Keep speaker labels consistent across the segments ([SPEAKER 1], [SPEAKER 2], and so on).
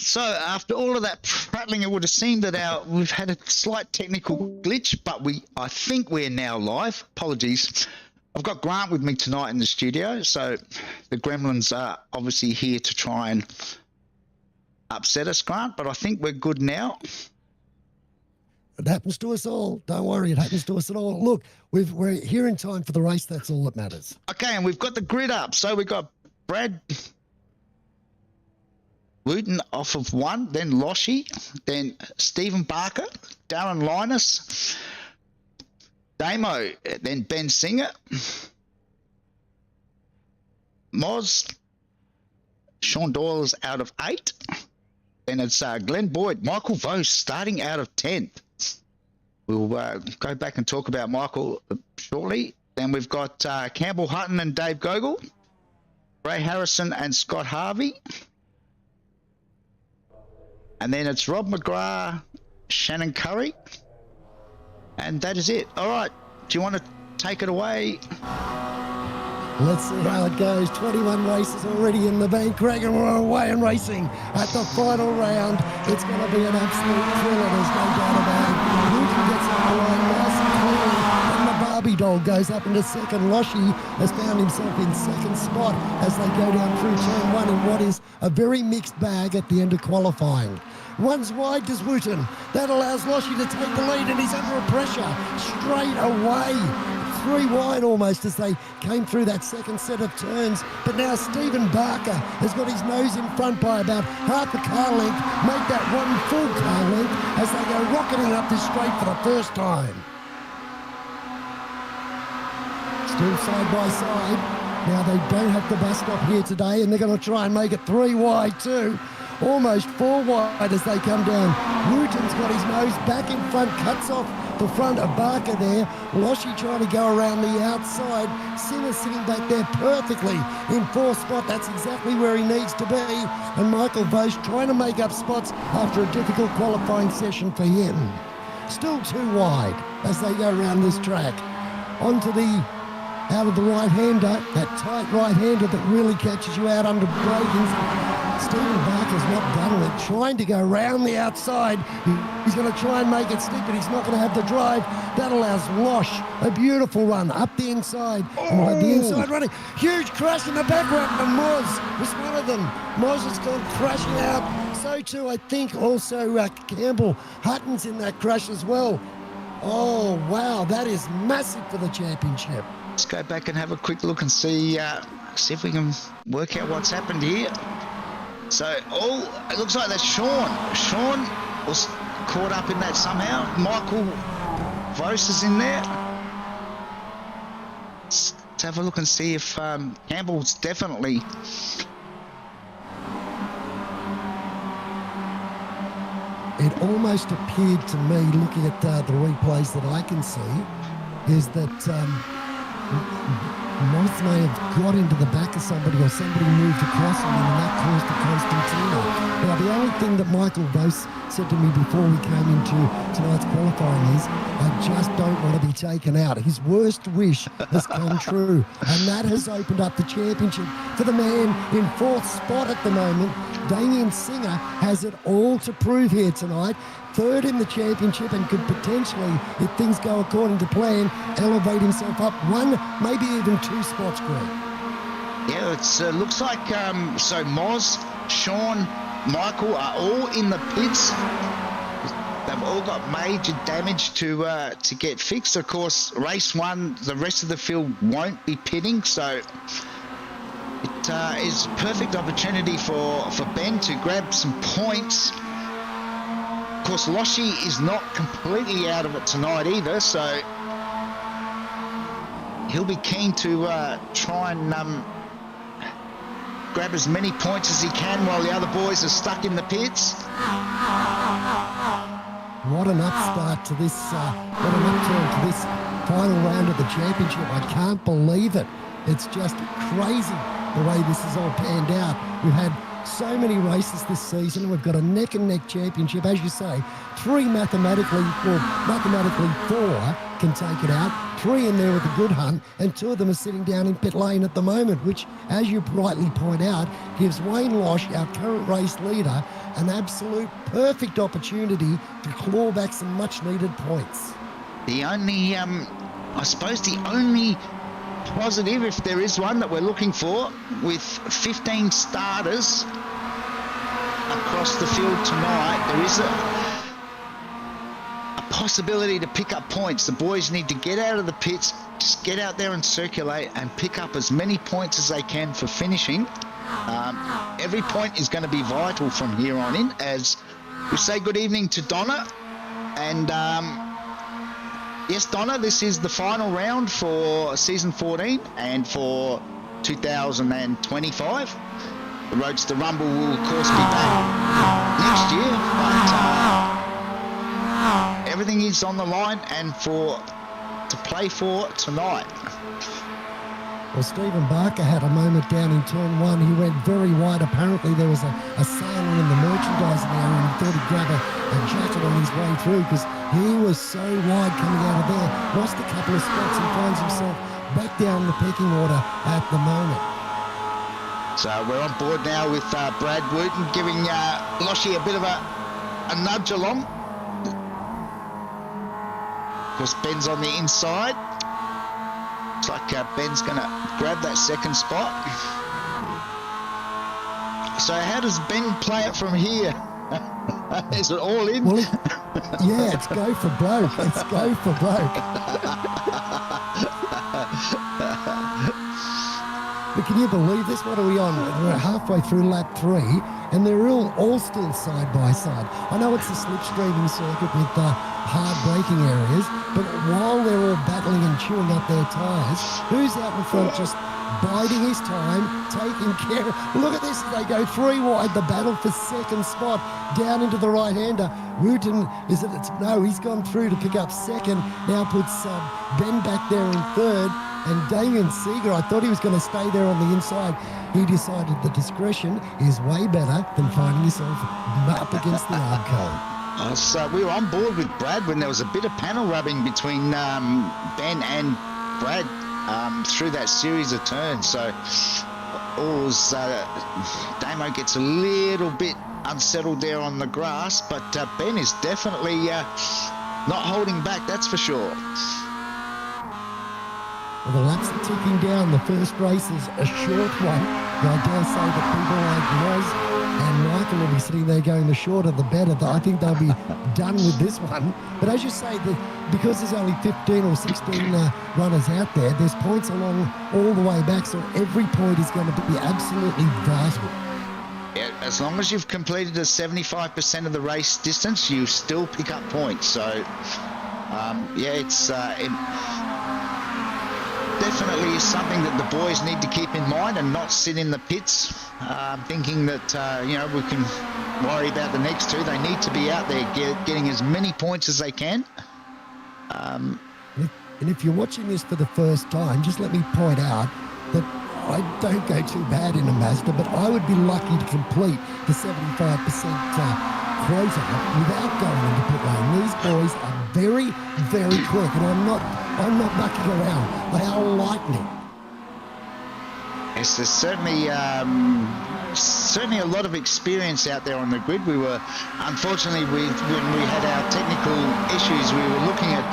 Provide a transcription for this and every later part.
[SPEAKER 1] So after all of that prattling, it would have seemed that we've had a slight technical glitch, but I think we're now live. Apologies. I've got Grant with me tonight in the studio, so the gremlins are obviously here to try and upset us, Grant, but I think we're good now.
[SPEAKER 2] It happens to us all. Don't worry, it happens to us all. Look, we're here in time for the race. That's all that matters.
[SPEAKER 1] Okay, and we've got the grid up. So we've got Brad Wooten off of 1, then Loshi, then Stephen Barker, Darren Linus, Damo, then Ben Singer, Moz, Sean Doyle's out of 8, then it's Glen Boyd, Michael Vose starting out of 10th. We'll go back and talk about Michael shortly. Then we've got Campbell Hutton and Dave Gogol, Ray Harrison and Scott Harvey. And then it's Rob McGrath, Shannon Curry. And that is it. All right. Do you want to take it away?
[SPEAKER 2] Let's see how it goes. 21 races already in the bank. Craig, and we're away and racing at the final round. It's going to be an absolute thriller. There's no doubt about it. Newton gets up the line nice and clearly. And the Barbie doll goes up into second. Loshi has found himself in second spot as they go down through turn 1 in what is a very mixed bag at the end of qualifying. One's wide to Wooten. That allows Loshi to take the lead, and he's under pressure straight away. 3 wide almost as they came through that second set of turns. But now Stephen Barker has got his nose in front by about half a car length, make that 1 full car length as they go rocketing up this straight for the first time. Still side by side. Now they don't have the bus stop here today, and they're going to try and make it 3 wide too. Almost 4 wide as they come down. Wooten's got his nose back in front, cuts off the front of Barker there. Loshi trying to go around the outside. Singer sitting back there perfectly in 4th spot. That's exactly where he needs to be. And Michael Vose trying to make up spots after a difficult qualifying session for him. Still 2 wide as they go around this track. Onto the out of the right-hander, that tight right-hander that really catches you out under brakings. Stephen Barker's not done with it, trying to go round the outside. He's going to try and make it stick, but he's not going to have the drive. That allows Losh a beautiful run up the inside. And the inside running. Huge crash in the background, and Moz was one of them. Moz has gone crashing out. So too, I think, also Campbell Hutton's in that crash as well. Oh, wow, that is massive for the championship.
[SPEAKER 1] Let's go back and have a quick look and see if we can work out what's happened here. So, it looks like that's Sean. Sean was caught up in that somehow. Michael Vose is in there. Let's have a look and see if Campbell's definitely...
[SPEAKER 2] It almost appeared to me, looking at the replays that I can see, is that Moth may have got into the back of somebody, or somebody moved across him, and that caused the Constantino. Now, the only thing that Michael Vose said to me before we came into tonight's qualifying is, I just don't want to be taken out. His worst wish has come true, and that has opened up the championship for the man in 4th spot at the moment. Damien Singer has it all to prove here tonight. 3rd in the championship, and could potentially, if things go according to plan, elevate himself up 1, maybe even 2 spots, Greg.
[SPEAKER 1] Yeah, it looks like so Moz, Sean, Michael are all in the pits. They've all got major damage to get fixed. Of course, race 1, the rest of the field won't be pitting, so it is a perfect opportunity for Ben to grab some points. Of course, Loshi is not completely out of it tonight either, so he'll be keen to try and grab as many points as he can while the other boys are stuck in the pits.
[SPEAKER 2] What an upstart to this, what an upturn to this final round of the championship. I can't believe it. It's just crazy the way this has all panned out. We've had so many races this season. We've got a neck-and-neck championship, as you say. Three mathematically 4 can take it out. 3 in there with a good hunt, and 2 of them are sitting down in pit lane at the moment, which, as you rightly point out, gives Wayne Losh, our current race leader, an absolute perfect opportunity to claw back some much-needed points.
[SPEAKER 1] The only, I suppose the only positive, if there is one that we're looking for, with 15 starters across the field tonight, there is a possibility to pick up points. The boys need to get out of the pits, just get out there and circulate and pick up as many points as they can for finishing. Every point is going to be vital from here on in, as we say good evening to Donna. And yes, Donna, this is the final round for season 14 and for 2025. The Roadster Rumble will, of course, be back next year, but everything is on the line and to play for tonight.
[SPEAKER 2] Well, Stephen Barker had a moment down in turn 1. He went very wide. Apparently there was a sailor in the merchandising area, and he thought he'd grab a jacket on his way through because he was so wide coming out of there. Lost a couple of spots and finds himself back down the pecking order at the moment.
[SPEAKER 1] So we're on board now with Brad Wooten giving Loshy a bit of a nudge along. Of course, Ben's on the inside. Looks like Ben's going to grab that second spot. So how does Ben play it from here? Is it all in?
[SPEAKER 2] Well, yeah, it's go for broke. It's go for broke. But can you believe this? What are we on? We're halfway through lap 3, and they're all still side by side. I know it's a slipstreaming circuit with hard braking areas, but while they're all battling and chewing up their tyres, who's out in front just biding his time, taking care? Look at this, they go 3 wide, the battle for second spot, down into the right-hander. Wooten, he's gone through to pick up second, now puts Ben back there in third, and Damien Seeger, I thought he was going to stay there on the inside. He decided that discretion is way better than finding yourself up against the hard cone.
[SPEAKER 1] So we were on board with Brad when there was a bit of panel rubbing between Ben and Brad through that series of turns. So Damo gets a little bit unsettled there on the grass, but Ben is definitely not holding back, that's for sure.
[SPEAKER 2] Well, the laps are ticking down. The first race is a short one. But I dare say that people like Roz and Michael will be sitting there going, the shorter the better. I think they'll be done with this one. But as you say, because there's only 15 or 16 runners out there, there's points along all the way back, so every point is going to be absolutely vital.
[SPEAKER 1] Yeah, as long as you've completed a 75% of the race distance, you still pick up points. So, it's definitely is something that the boys need to keep in mind and not sit in the pits thinking that, we can worry about the next 2. They need to be out there getting as many points as they can.
[SPEAKER 2] And if you're watching this for the first time, just let me point out that I don't go too bad in a Mazda, but I would be lucky to complete the 75% quota without going into pit lane. These boys are very, very quick, and I'm not mucking around. They are lightning.
[SPEAKER 1] Yes, there's certainly a lot of experience out there on the grid. We were, unfortunately, when we had our technical issues, we were looking at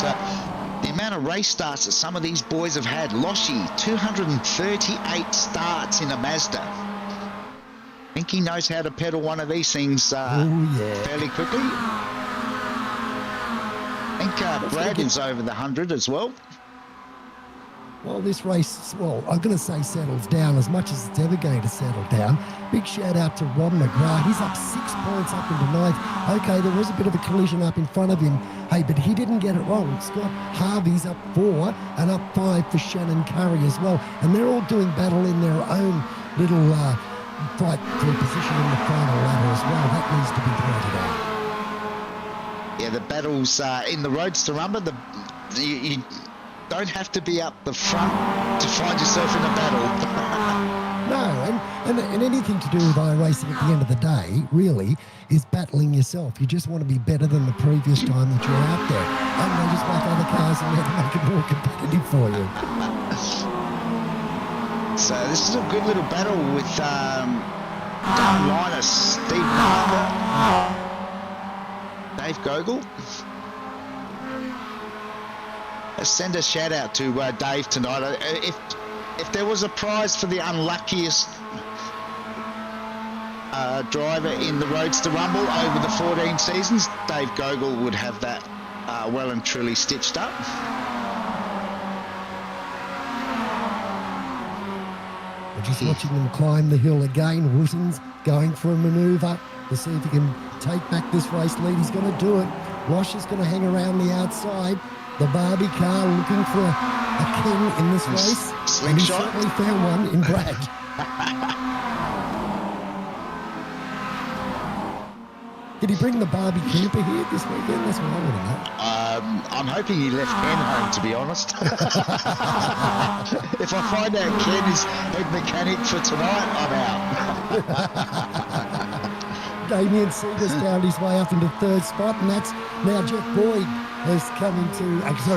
[SPEAKER 1] the amount of race starts that some of these boys have had. Loshy, 238 starts in a Mazda. I think he knows how to pedal one of these things fairly quickly. I think Brad is over the 100 as well.
[SPEAKER 2] Well, this race, I'm going to say settles down as much as it's ever going to settle down. Big shout out to Rob McGrath. He's up 6 points up into 9th. Okay, there was a bit of a collision up in front of him. Hey, but he didn't get it wrong. Scott Harvey's up 4 and up 5 for Shannon Curry as well. And they're all doing battle in their own little fight for a position in the final ladder as well. That needs to be pointed out.
[SPEAKER 1] Yeah, the battles in the Roadster Rumble, you don't have to be up the front to find yourself in a battle.
[SPEAKER 2] No, and anything to do with iRacing at the end of the day, really, is battling yourself. You just want to be better than the previous time that you're out there. And they just make other cars and make it more competitive for you.
[SPEAKER 1] So this is a good little battle with down Linus, Steve Parker, Dave Gogol. Let's send a shout out to Dave tonight. If there was a prize for the unluckiest driver in the Roadster Rumble over the 14 seasons, Dave Gogol would have that well and truly stitched up.
[SPEAKER 2] We're just watching them climb the hill again. Wooten's going for a manoeuvre to see if he can take back this race lead. He's going to do it. Roche is going to hang around the outside. The Barbie car looking for a king in this race. And he certainly found one in Brad. Did he bring the Barbie camper here this weekend? That's what I want to know.
[SPEAKER 1] I'm hoping he left Ken home, to be honest. If I find out Ken is head mechanic for tonight, I'm out.
[SPEAKER 2] Damien Seeger's found his way up into third spot, and that's now Jeff Boyd has come into,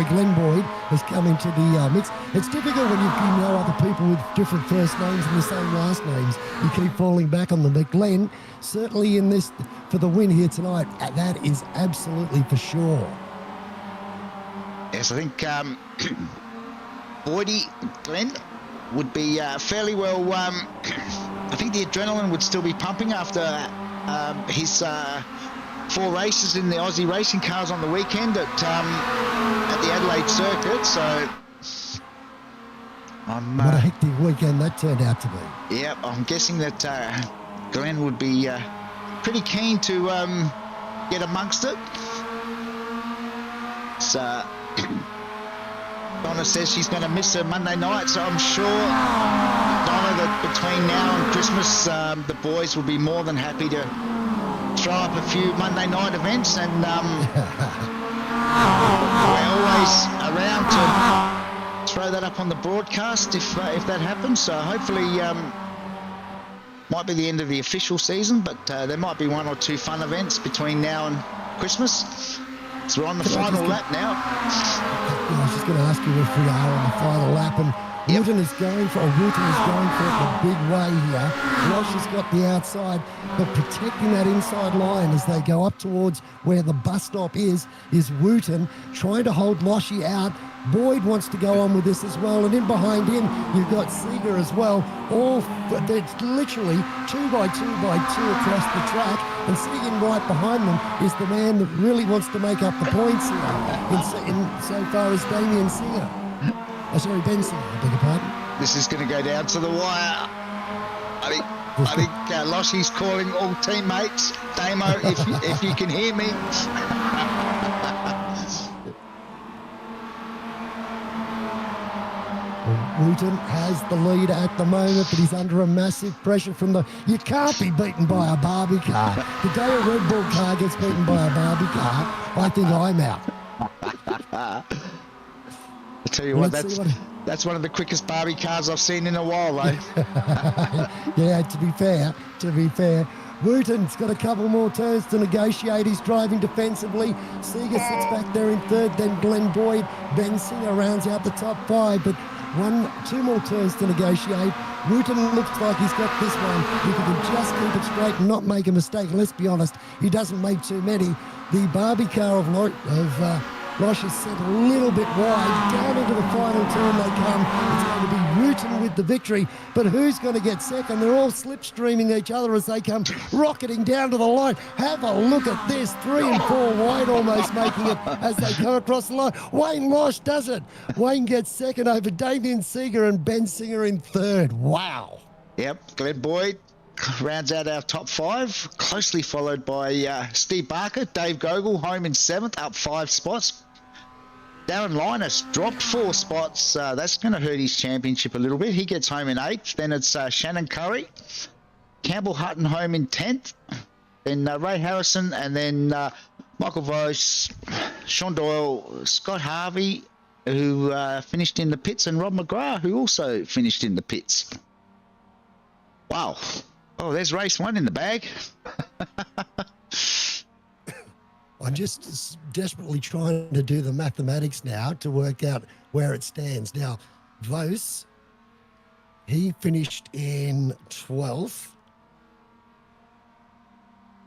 [SPEAKER 2] Glen Boyd has come into the mix. It's difficult when you know other people with different first names and the same last names. You keep falling back on them. But Glen, certainly in this, for the win here tonight, that is absolutely for sure.
[SPEAKER 1] Yes, I think Boydie, Glen, would be fairly well. I think the adrenaline would still be pumping after his 4 races in the Aussie racing cars on the weekend at the Adelaide circuit. So
[SPEAKER 2] what a hectic weekend that turned out to be.
[SPEAKER 1] Yeah, I'm guessing that Glen would be pretty keen to get amongst it. So Donna says she's going to miss her Monday night, so I'm sure, Donna, that between now and Christmas, the boys will be more than happy to throw up a few Monday night events, and we're always around to throw that up on the broadcast if that happens. So hopefully, might be the end of the official season, but there might be 1 or 2 fun events between now and Christmas. So we're on the final lap now.
[SPEAKER 2] I was just going to ask you if we are on the final lap, and Wooten is going for it the big way here. Roche has got the outside, but protecting that inside line as they go up towards where the bus stop is Wooten, trying to hold Loshi out. Boyd wants to go on with this as well, and in behind him you've got Seeger as well. It's literally 2 by 2 by 2 across the track, and sitting in right behind them is the man that really wants to make up the points here, in so far as Damien Singer. Ben Singer, I beg your pardon.
[SPEAKER 1] This is going to go down to the wire. I think Loshy's calling all teammates. Damo, if you can hear me.
[SPEAKER 2] Wooten has the lead at the moment, but he's under a massive pressure from the... You can't be beaten by a Barbie car. The day a Red Bull car gets beaten by a Barbie car, I think I'm out.
[SPEAKER 1] I tell you what, that's one of the quickest Barbie cars I've seen in a while, though.
[SPEAKER 2] Yeah, to be fair. Wooten's got a couple more turns to negotiate. He's driving defensively. Seeger sits back there in third, then Glen Boyd. Ben Singer rounds out the top 5, but 2 more turns to negotiate. Wooten looks like he's got this one. If he can just keep it straight and not make a mistake, let's be honest, he doesn't make too many. The Barbie car of Roche is sent a little bit wide. Down into the final turn they come. It's going to be Wooten with the victory. But who's going to get second? They're all slipstreaming each other as they come rocketing down to the line. Have a look at this. 3 and 4 wide almost making it as they come across the line. Wayne Losh does it. Wayne gets second over Damien Seeger and Ben Singer in third. Wow.
[SPEAKER 1] Yep, Glen Boyd rounds out our top 5, closely followed by Steve Barker. Dave Gogol home in 7th, up 5 spots. Darren Linus dropped 4 spots. That's going to hurt his championship a little bit. He gets home in 8th. Then it's Shannon Curry. Campbell Hutton home in 10th. Then Ray Harrison, and then Michael Vos, Sean Doyle, Scott Harvey, who finished in the pits, and Rob McGrath, who also finished in the pits. Wow. Oh, there's race 1 in the bag.
[SPEAKER 2] I'm just desperately trying to do the mathematics now to work out where it stands. Now, Vos, he finished in 12th.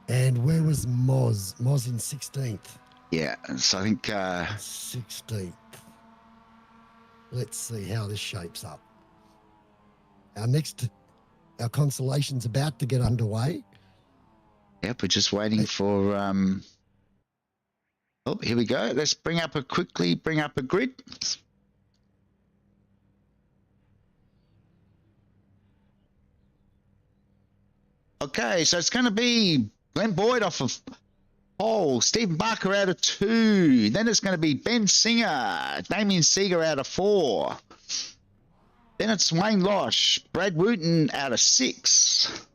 [SPEAKER 2] And where was Moz? Moz in 16th.
[SPEAKER 1] Yeah, so I think
[SPEAKER 2] 16th. Let's see how this shapes up. Our consolation's about to get underway.
[SPEAKER 1] Yep, we're just waiting for oh, here we go. Let's bring up a grid. Okay, so it's going to be Glen Boyd off of pole, Stephen Barker out of 2. Then it's going to be Ben Singer, Damien Seeger out of 4. Then it's Wayne Losh, Brad Wooten out of 6.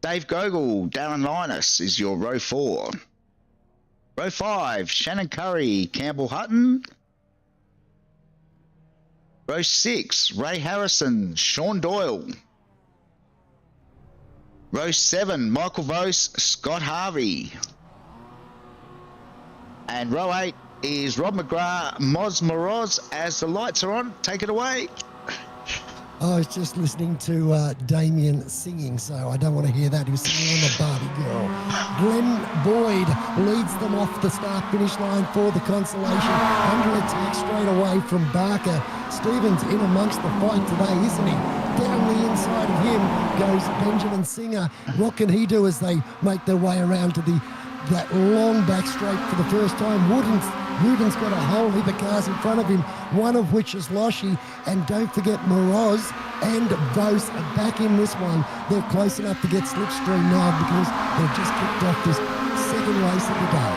[SPEAKER 1] Dave Gogol, Darren Linus is your row 4. Row 5, Shannon Curry, Campbell Hutton. Row 6, Ray Harrison, Sean Doyle. Row 7, Michael Vos, Scott Harvey. And row 8 is Rob McGrath, Moz Moroz. As the lights are on, take it away.
[SPEAKER 2] I was just listening to Damien singing, so I don't want to hear that. He was singing on the Barbie Girl. Glen Boyd leads them off the start-finish line for the consolation. Under attack straight away from Barker. Stevens in amongst the fight today, isn't he? Down the inside of him goes Benjamin Singer. What can he do as they make their way around to that long back straight for the first time? Wooden's got a whole heap of cars in front of him, one of which is Loshy. And don't forget Moroz and Vos are back in this one. They're close enough to get slipstream now because they've just kicked off this second race of the day.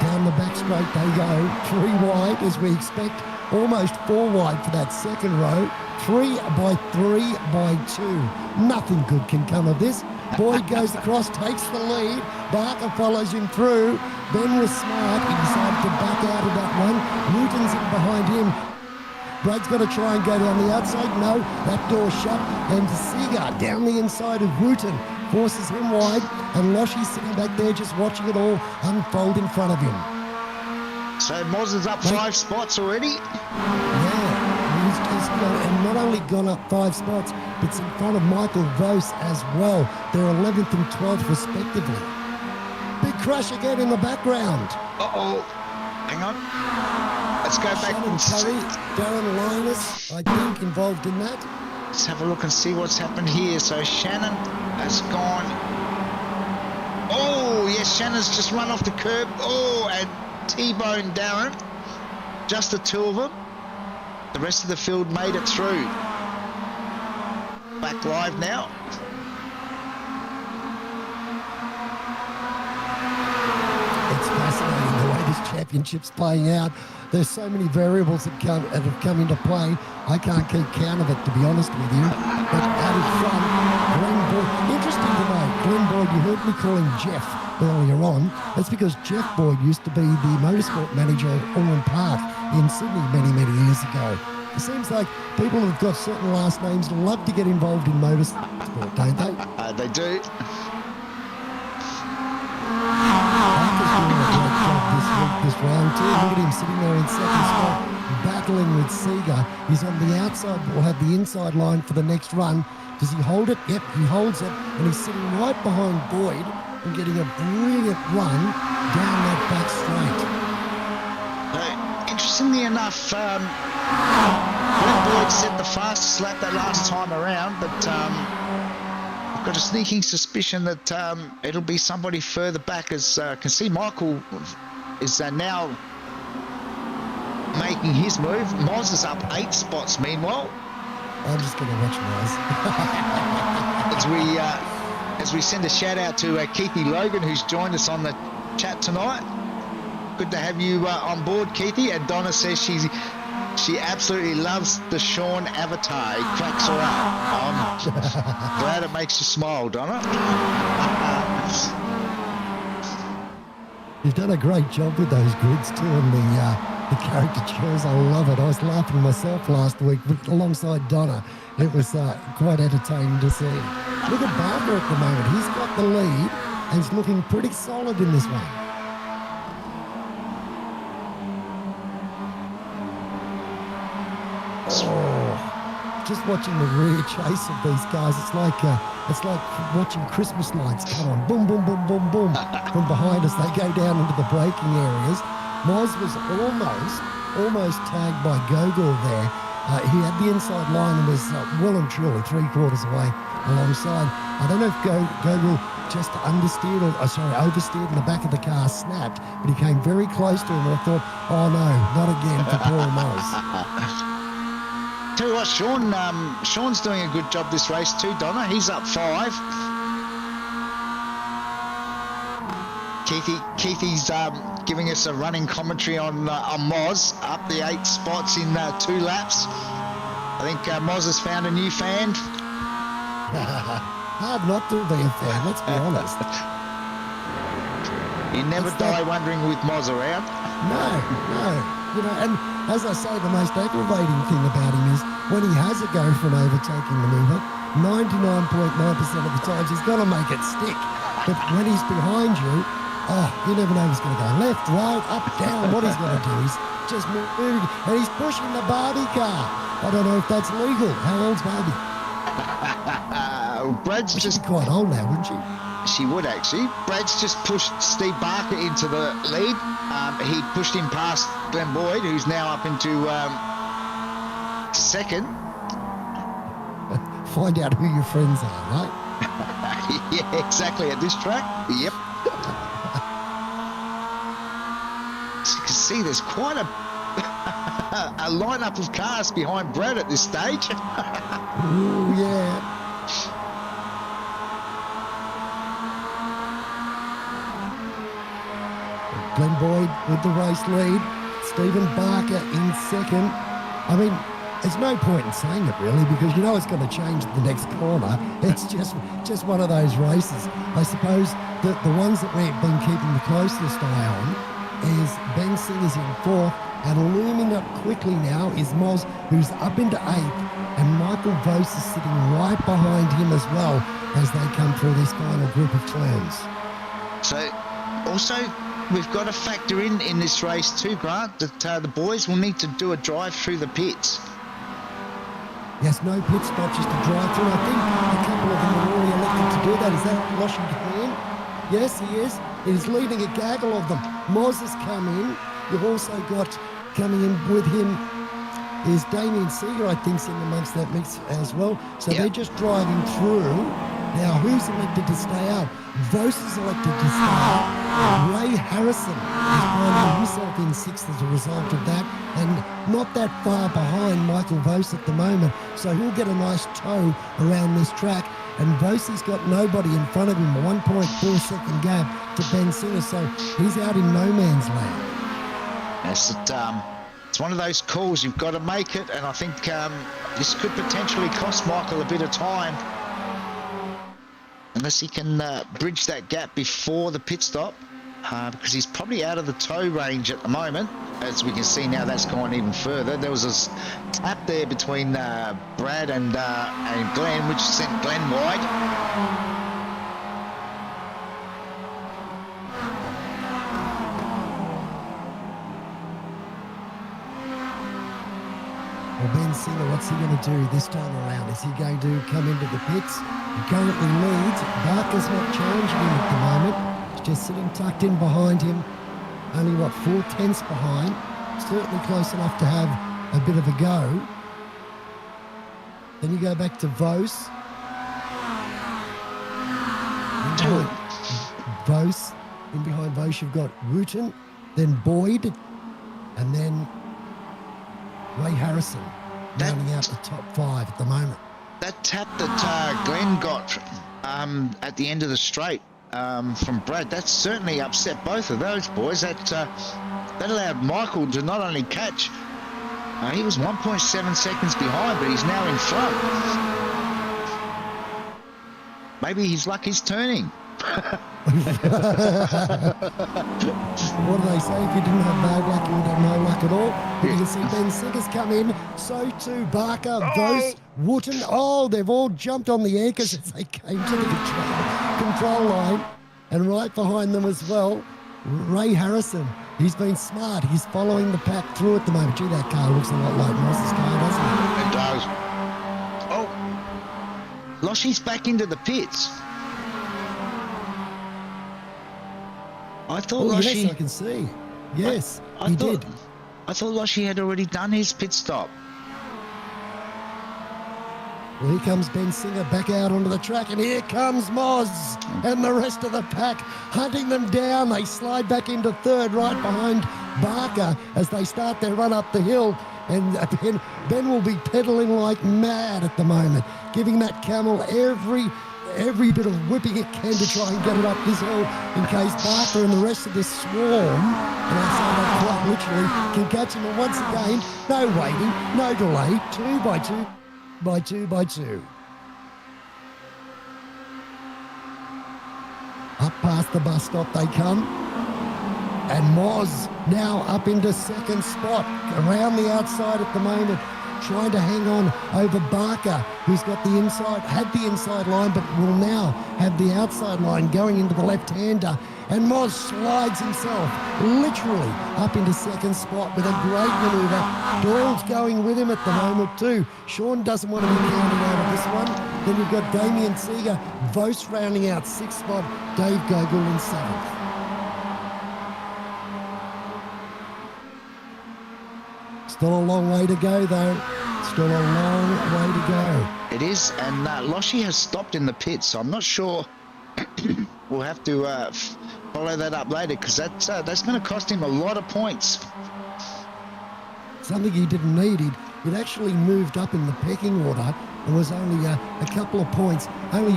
[SPEAKER 2] Down the back straight they go, 3 wide as we expect, almost 4 wide for that second row. 3 by 3 by 2. Nothing good can come of this. Boyd goes across, takes the lead. Barker follows him through. Ben was smart. He decided to back out of that one. Newton's in behind him. Brad's got to try and go down the outside. No, that door's shut. And Seagar down the inside of Wooten forces him wide. And Loshy's sitting back there just watching it all unfold in front of him.
[SPEAKER 1] So Moz is up 5 spots already?
[SPEAKER 2] Yeah. He's and not only gone up 5 spots, but it's in front of Michael Vos as well. They're 11th and 12th respectively. Big crash again in the background.
[SPEAKER 1] Uh-oh. Hang on. Let's go back and
[SPEAKER 2] see. Darren Linus, I think, involved in that.
[SPEAKER 1] Let's have a look and see what's happened here. So Shannon has gone. Oh, yes, Shannon's just run off the curb. Oh, and T-boned Darren. Just the 2 of them. The rest of the field made it through. Back live now.
[SPEAKER 2] It's fascinating the way this championship's playing out. There's so many variables that have come into play. I can't keep count of it, to be honest with you. But out in front, Glen Boyd. Interesting to know, Glen Boyd, you heard me call him Jeff earlier on. That's because Jeff Boyd used to be the motorsport manager at Oran Park in Sydney many, many years ago. It seems like people who've got certain last names love to get involved in motorsport, don't they?
[SPEAKER 1] They do.
[SPEAKER 2] Parker's doing a great job this round too. Look at him sitting there in second spot, battling with Seager. He's on the outside, but will have the inside line for the next run. Does he hold it? Yep, he holds it, and he's sitting right behind Boyd and getting a brilliant run down that back straight.
[SPEAKER 1] Interestingly enough, Glen Boyd set the fastest lap that last time around, but I've got a sneaking suspicion that it'll be somebody further back, as I can see Michael is now making his move. Moz is up 8 spots meanwhile.
[SPEAKER 2] I'm just going to watch Moz.
[SPEAKER 1] As we send a shout out to Keithy Logan, who's joined us on the chat tonight. Good to have you on board, Keithy. And Donna says she absolutely loves the Sean avatar. He cracks her up. I'm glad it makes you smile, Donna.
[SPEAKER 2] You've done a great job with those grids too, and the caricatures. I love it. I was laughing myself last week alongside Donna. It was quite entertaining to see. Look at Barker at the moment. He's got the lead and he's looking pretty solid in this one. Oh, just watching the rear chase of these guys, it's like watching Christmas lights come on, boom, boom, boom, boom, boom, from behind as they go down into the braking areas. Moz was almost tagged by Gogol there. He had the inside line and was well and truly 3/4 away alongside. I don't know if Gogol just understeered oversteered and the back of the car snapped, but he came very close to him and I thought, oh no, not again for poor Moz.
[SPEAKER 1] Tell you what, Sean's doing a good job this race too, Donna. He's up 5. Keithy's giving us a running commentary on Moz, up the 8 spots in 2 laps. I think Moz has found a new fan.
[SPEAKER 2] Hard not to be a fan, let's be honest.
[SPEAKER 1] You never die wondering with Moz around.
[SPEAKER 2] No. You know, and as I say, the most aggravating thing about him is when he has a go for an overtaking manoeuvre, 99.9% of the times he's going to make it stick. But when he's behind you, you never know if he's going to go left, right, up, down. What he's going to do is just moving, and he's pushing the Barbie car. I don't know if that's legal. How old's Barbie?
[SPEAKER 1] Brad's
[SPEAKER 2] She'd be quite old now, wouldn't she?
[SPEAKER 1] She would actually. Brad's just pushed Steve Barker into the lead. He pushed him past Glen Boyd, who's now up into second.
[SPEAKER 2] Find out who your friends are, right?
[SPEAKER 1] Yeah, exactly. At this track, yep. As you can see, there's quite a lineup of cars behind Brad at this stage.
[SPEAKER 2] Ooh, yeah. Glen Boyd with the race lead. Stephen Barker in second. I mean, there's no point in saying it really because you know it's going to change at the next corner. It's just one of those races. I suppose that the ones that we've been keeping the closest eye on is Ben Singer's in 4th, and looming up quickly now is Moz, who's up into 8th, and Michael Vos is sitting right behind him as well as they come through this final group of turns.
[SPEAKER 1] So, also, we've got to factor in this race too, Grant, that the boys will need to do a drive through the pits.
[SPEAKER 2] Yes, no pit stop, just a drive through. I think a couple of them are already elected to do that. Is that Washington? Yes, he is. He's leading a gaggle of them. Moz has come in. You've also got coming in with him is Damien Seeger, I think, in amongst that mix as well. So They're just driving through. Now, who's elected to stay out? Vos is elected to stay out. Ray Harrison is finding himself in 6th as a result of that, and not that far behind Michael Vos at the moment. So he'll get a nice tow around this track. And Vos has got nobody in front of him, a 1.4 second gap to Ben Singer. So he's out in no man's land.
[SPEAKER 1] Yes, it's one of those calls, you've got to make it, and I think this could potentially cost Michael a bit of time unless he can bridge that gap before the pit stop, because he's probably out of the tow range at the moment. As we can see now, that's gone even further. There was a tap there between Brad and Glen, which sent Glen wide.
[SPEAKER 2] Well, Ben Singer, what's he going to do this time around? Is he going to come into the pits? He currently leads. Barker's not challenging him at the moment. He's just sitting tucked in behind him. Only, 4/10 behind. Certainly close enough to have a bit of a go. Then you go back to Vos. In behind Vos, you've got Wooten, then Boyd, and then Ray Harrison rounding out the top 5 at the moment.
[SPEAKER 1] That tap that Glen got at the end of the straight from Brad, that certainly upset both of those boys. That allowed Michael to not only catch, he was 1.7 seconds behind, but he's now in front. Maybe his luck is turning.
[SPEAKER 2] What do they say? If you didn't have no luck, you would have no luck at all. But you can see Ben Singer's come in. So too Barker, Vos, Wooten. Oh, they've all jumped on the anchors as they came to the control line. And right behind them as well, Ray Harrison. He's been smart. He's following the pack through at the moment. Gee, that car looks a lot like Moss's car, doesn't it?
[SPEAKER 1] It does. Oh, Loshy's back into the pits. I thought Loshy...
[SPEAKER 2] Yes, I can see. Yes,
[SPEAKER 1] I
[SPEAKER 2] he
[SPEAKER 1] thought,
[SPEAKER 2] did.
[SPEAKER 1] I thought Loshy had already done his pit stop.
[SPEAKER 2] Well, here comes Ben Singer back out onto the track, and here comes Moz and the rest of the pack hunting them down. They slide back into third right behind Barker as they start their run up the hill. And Ben will be pedaling like mad at the moment, giving that camel every bit of whipping it can to try and get it up this hill in case Barker and the rest of this swarm, and I say that quite literally, can catch him. And once again, no waiting, no delay, 2 by 2 by 2 by 2. Up past the bus stop they come. And Moz now up into second spot, around the outside at the moment, trying to hang on over Barker, who's got the inside, had the inside line, but will now have the outside line going into the left-hander. And Moz slides himself literally up into second spot with a great manoeuvre. Doyle's going with him at the moment too. Sean doesn't want to be counted out of this one. Then you've got Damien Seeger, Vos rounding out sixth spot, Dave Gogol in seventh. Still a long way to go, though. Still a long way to go.
[SPEAKER 1] It is, and Loshy has stopped in the pits, so I'm not sure. We'll have to follow that up later, because that's going to cost him a lot of points.
[SPEAKER 2] Something he didn't need. He'd actually moved up in the pecking order and was only a couple of points, only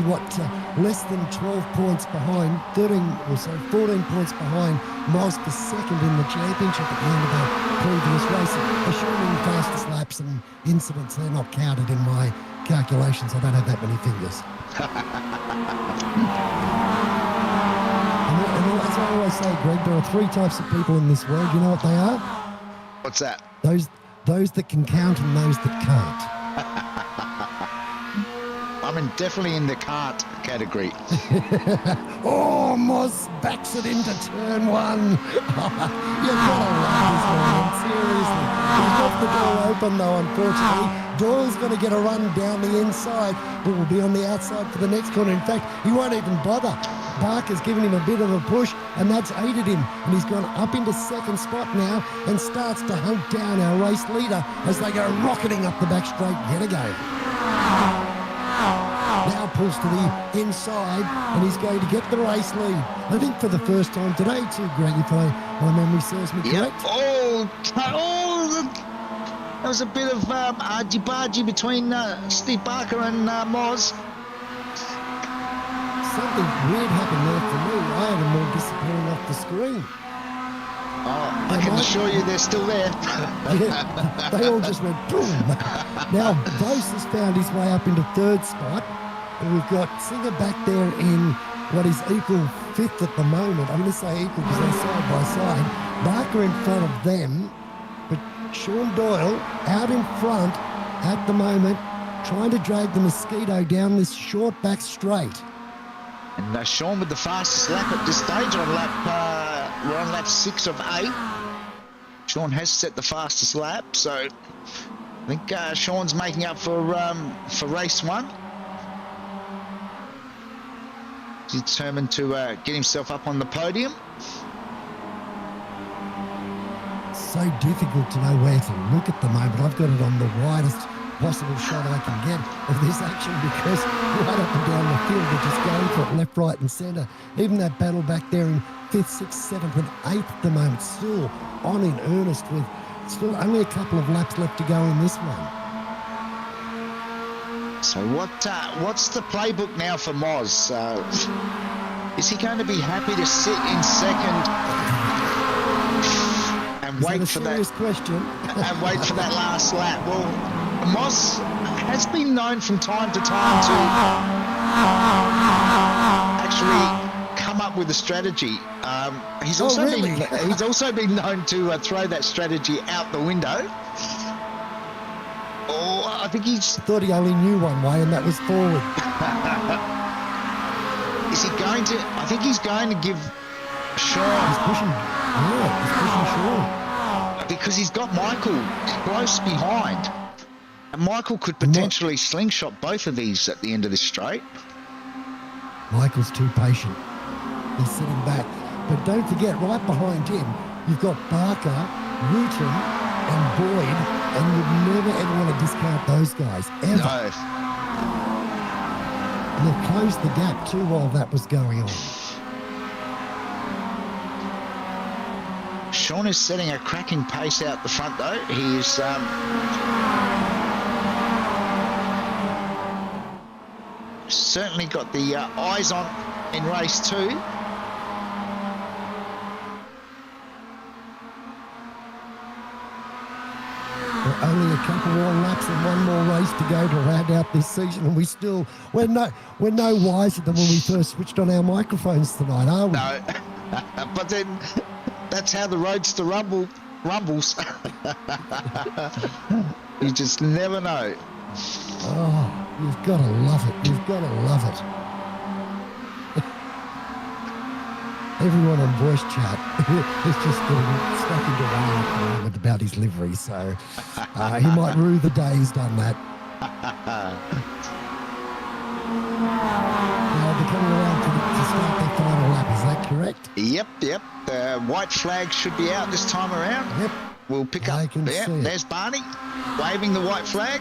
[SPEAKER 2] less than 12 points behind, 13 or so, 14 points behind Moz for second in the championship at the end of the previous race. Assuming fastest laps and incidents, they're not counted in my calculations. I don't have that many fingers. and as I always say, Greg, there are three types of people in this world. You know what they are?
[SPEAKER 1] What's that?
[SPEAKER 2] Those that can count and those that can't.
[SPEAKER 1] I'm definitely in the can't category.
[SPEAKER 2] Oh, Moz backs it into turn one. You've got to laugh this morning, seriously. He's left the door open though, unfortunately. Doyle's going to get a run down the inside, but will be on the outside for the next corner. In fact, he won't even bother. Barker's given him a bit of a push, and that's aided him. And he's gone up into second spot now and starts to hunt down our race leader as they go rocketing up the back straight yet again. Now pulls to the inside, and he's going to get the race lead. I think for the first time today too, Greg, if my memory serves me correct.
[SPEAKER 1] There was a bit of argy-bargy between Steve Barker and Moz.
[SPEAKER 2] Something weird happened there for me. I had them all disappearing off the screen.
[SPEAKER 1] Oh, I can assure you they're still there.
[SPEAKER 2] Yeah, they all just went boom. Now, Vos has found his way up into third spot. And we've got Singer back there in what is equal fifth at the moment. I'm going to say equal because they're side by side. Barker in front of them. But Sean Doyle out in front at the moment, trying to drag the Mosquito down this short back straight.
[SPEAKER 1] And Sean with the fastest lap at this stage on we're on lap 6 of 8. Sean has set the fastest lap, so I think Sean's making up for race 1. He's determined to get himself up on the podium.
[SPEAKER 2] So difficult to know where to look at the moment. I've got it on the widest possible shot I can get of this action because right up and down the field they're just going for it left, right and centre. Even that battle back there in 5th, 6th, 7th and 8th at the moment still on in earnest with still only a couple of laps left to go in this one.
[SPEAKER 1] So what's the playbook now for Moz? Is he going to be happy to sit in second and wait for that
[SPEAKER 2] question?
[SPEAKER 1] And wait for that last lap? Well, Moz has been known from time to time to actually come up up with a strategy. He's also
[SPEAKER 2] really?
[SPEAKER 1] he's also been known to throw that strategy out the window. Oh, I think he's.
[SPEAKER 2] Thought he only knew one way, and that was forward.
[SPEAKER 1] Is he going to? I think he's going to give Sean.
[SPEAKER 2] He's pushing. Yeah, he's pushing Sean.
[SPEAKER 1] Because he's got Michael close behind. And Michael could potentially slingshot both of these at the end of this straight.
[SPEAKER 2] Michael's too patient. He's sitting back. But don't forget, right behind him, you've got Barker, Wooten, and Boyd, and you'd never ever want to discount those guys, ever.
[SPEAKER 1] No.
[SPEAKER 2] And they've closed the gap too while that was going on.
[SPEAKER 1] Sean is setting a cracking pace out the front, though. He's certainly got the eyes on in race 2.
[SPEAKER 2] Only a couple more laps and one more race to go to round out this season, and we're no wiser than when we first switched on our microphones tonight, are we?
[SPEAKER 1] No, but then that's how the Roadster rumbles. You just never know.
[SPEAKER 2] Oh, you've got to love it. You've got to love it. Everyone on voice chat is just getting stuck into one at the moment about his livery, so he might rue the day he's done that. Now they're coming around to start their final lap, is that correct?
[SPEAKER 1] Yep. The white flag should be out this time around.
[SPEAKER 2] Yep.
[SPEAKER 1] We'll pick up. Yeah, there's Barney waving the white flag.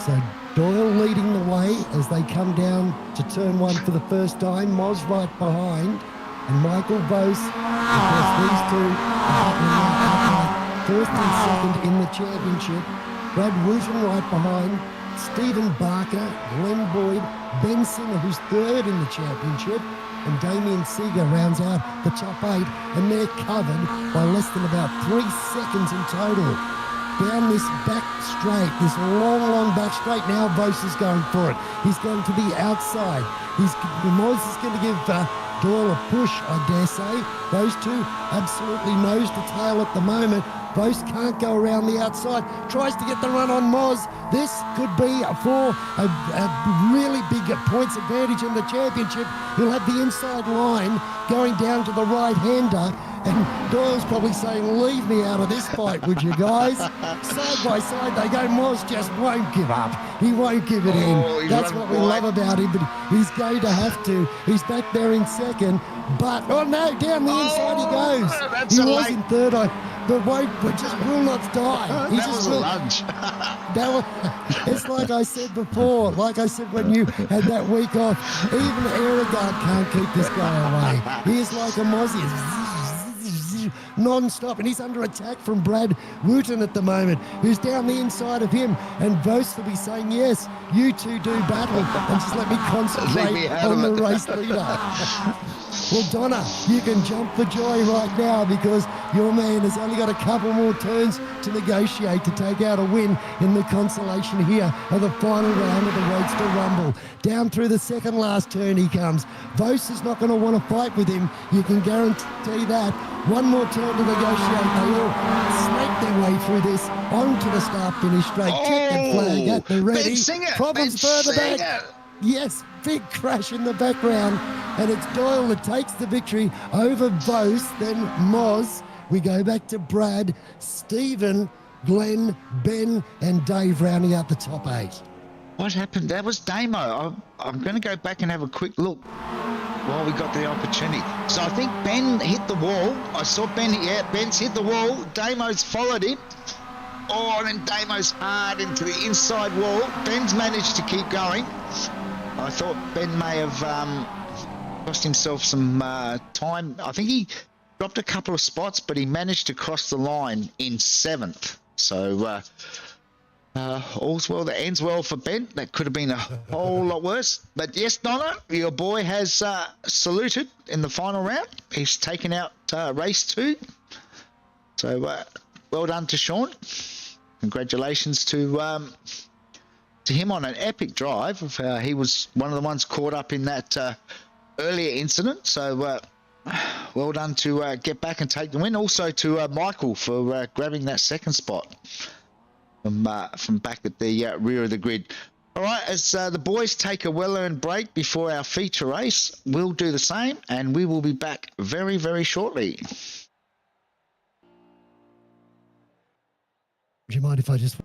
[SPEAKER 2] So Doyle leading the way as they come down to turn 1 for the first time. Moz right behind. And Michael Bose, of course, these two are happening outright, first and second in the championship. Brad Wooten right behind. Stephen Barker, Glen Boyd, Ben Singer, who's third in the championship. And Damien Seeger rounds out the top 8. And they're covered by less than about 3 seconds in total. Down this back straight, this long back straight. Now Bose is going for it. He's going to the outside. Moz is going to give Doyle a push, I dare say. Those two absolutely nose to tail at the moment. Bose can't go around the outside. Tries to get the run on Moz. This could be for a really big points advantage in the championship. He'll have the inside line going down to the right-hander. And Doyle's probably saying, leave me out of this fight, would you guys? Side by side they go. Moz just won't give up. He won't give it in. That's what we love about him, but he's going to have to. He's back there in second, but, oh no, down the inside he goes. He was in third, but just will not die.
[SPEAKER 1] That was a lunge.
[SPEAKER 2] It's like I said before, like I said when you had that week off, even Erigard can't keep this guy away. He is like a Mozzie. Non-stop, and he's under attack from Brad Wooten at the moment, who's down the inside of him, and Vos will be saying, yes, you two do battle, and just let me concentrate on the race leader. Well, Donna, you can jump for joy right now because your man has only got a couple more turns to negotiate to take out a win in the consolation here of the final round of the Roadster Rumble. Down through the second last turn he comes. Vos is not going to want to fight with him. You can guarantee that. One more turn to negotiate. They all snake their way through this onto the start-finish straight. Checkered flag at the ready. Problems further back. Yes, big crash in the background. And it's Doyle that takes the victory over Vos, then Moz. We go back to Brad, Stephen, Glen, Ben, and Dave rounding out the top 8.
[SPEAKER 1] What happened? That was Damo. I'm going to go back and have a quick look while we got the opportunity. So I think Ben hit the wall. I saw Ben, Ben's hit the wall. Damo's followed him. Oh, and then Damo's hard into the inside wall. Ben's managed to keep going. I thought Ben may have cost himself some time. I think he dropped a couple of spots, but he managed to cross the line in 7th. So all's well that ends well for Ben. That could have been a whole lot worse. But yes, Donna, your boy has saluted in the final round. He's taken out race 2. So well done to Sean. Congratulations to him on an epic drive. He was one of the ones caught up in that earlier incident. So well done to get back and take the win. Also to Michael for grabbing that second spot from back at the rear of the grid. All right, as the boys take a well-earned break before our feature race, we'll do the same, and we will be back very, very shortly.
[SPEAKER 2] Do you mind if I just...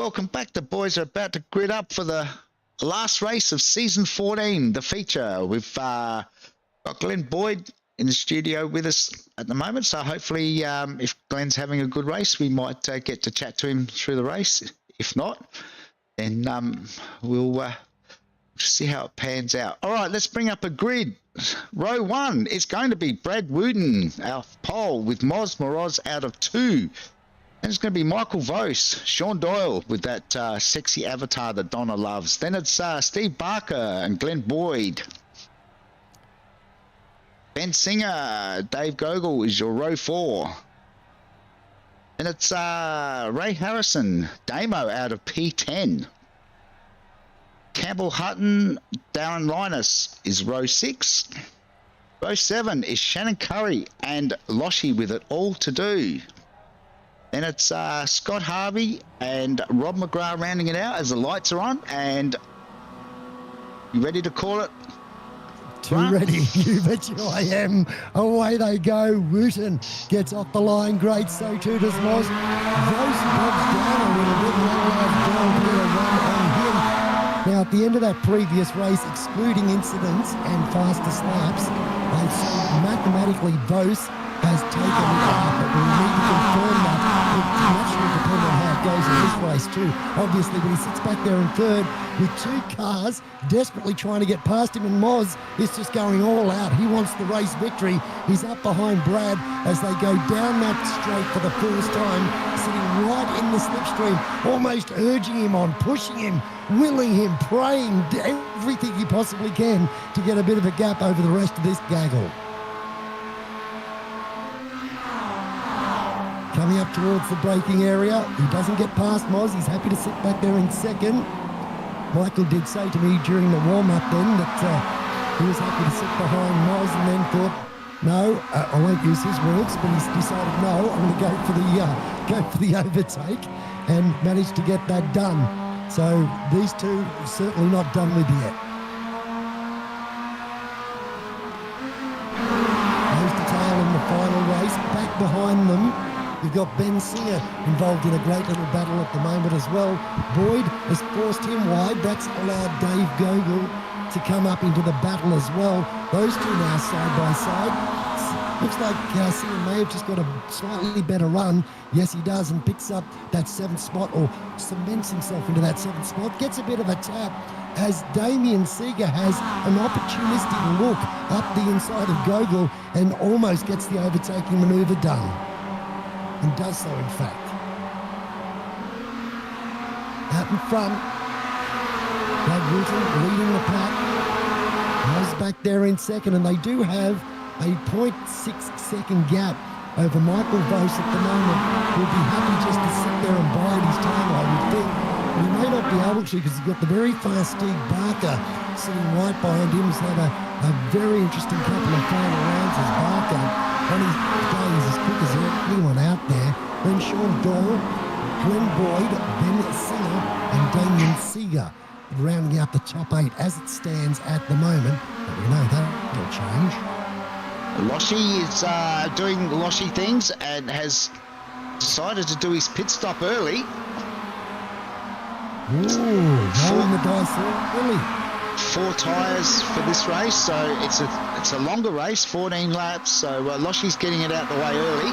[SPEAKER 1] welcome back. The boys are about to grid up for the last race of season 14, the feature. We've got Glen Boyd in the studio with us at the moment, so hopefully if Glen's having a good race, we might get to chat to him through the race. If not, then we'll see how it pans out. All right, let's bring up a grid. Row 1, it's going to be Brad Wooten, our pole, with Moz Moroz out of 2. Then it's going to be Michael Vose, Sean Doyle with that sexy avatar that Donna loves. Then it's Steve Barker and Glen Boyd. Ben Singer, Dave Gogol is your row 4. Then it's Ray Harrison, Damo out of P10. Campbell Hutton, Darren Linus is row 6. Row 7 is Shannon Curry and Loshy with It All to Do. Then it's Scott Harvey and Rob McGrath rounding it out as the lights are on. And you ready to call it?
[SPEAKER 2] Too ready, you bet you I am. Away they go. Wooten gets off the line. Great, so too does Moz. Those bobs down a little bit. Now, at the end of that previous race, excluding incidents and fastest laps, I'd say mathematically Vose has taken it out, but we need to confirm that. It much will depend on how it goes in this race too. Obviously, when he sits back there in third with 2 cars desperately trying to get past him, and Moz is just going all out. He wants the race victory. He's up behind Brad as they go down that straight for the first time, sitting right in the slipstream, almost urging him on, pushing him, willing him, praying everything he possibly can to get a bit of a gap over the rest of this gaggle. Coming up towards the braking area, he doesn't get past Moz. He's happy to sit back there in second. Michael did say to me during the warm-up then that he was happy to sit behind Moz, and then thought, no, I won't use his words, but he's decided, no, I'm going to go for the overtake, and managed to get that done. So these two are certainly not done with yet. Nose to tail in the final race. Back behind them, you've got Ben Singer involved in a great little battle at the moment as well. Boyd has forced him wide. That's allowed Dave Gogol to come up into the battle as well. Those two now side by side. Looks like Singer may have just got a slightly better run. Yes, he does, and picks up that 7th spot, or cements himself into that 7th spot. Gets a bit of a tap as Damien Seeger has an opportunistic look up the inside of Gogol and almost gets the overtaking manoeuvre done. And does so, in fact. Out in front, Brad Wooten leading the pack. Moz back there in second, and they do have a 0.6-second gap over Michael Vose at the moment. He'll be happy just to sit there and bide his time, I would think. He may not be able to because he's got the very fast Steve Barker sitting right behind him. He's had a very interesting couple of final rounds as Barker. On his days as quick as anyone out there. Then Sean Doyle, Glen Boyd, Ben Singer and Damien Seeger rounding out the top 8 as it stands at the moment. But we know that will change.
[SPEAKER 1] Loshy is doing Loshy things and has decided to do his pit stop early.
[SPEAKER 2] Ooh, rolling the dice early.
[SPEAKER 1] 4 tyres for this race, so it's a longer race, 14 laps, so Loshy's getting it out the way early.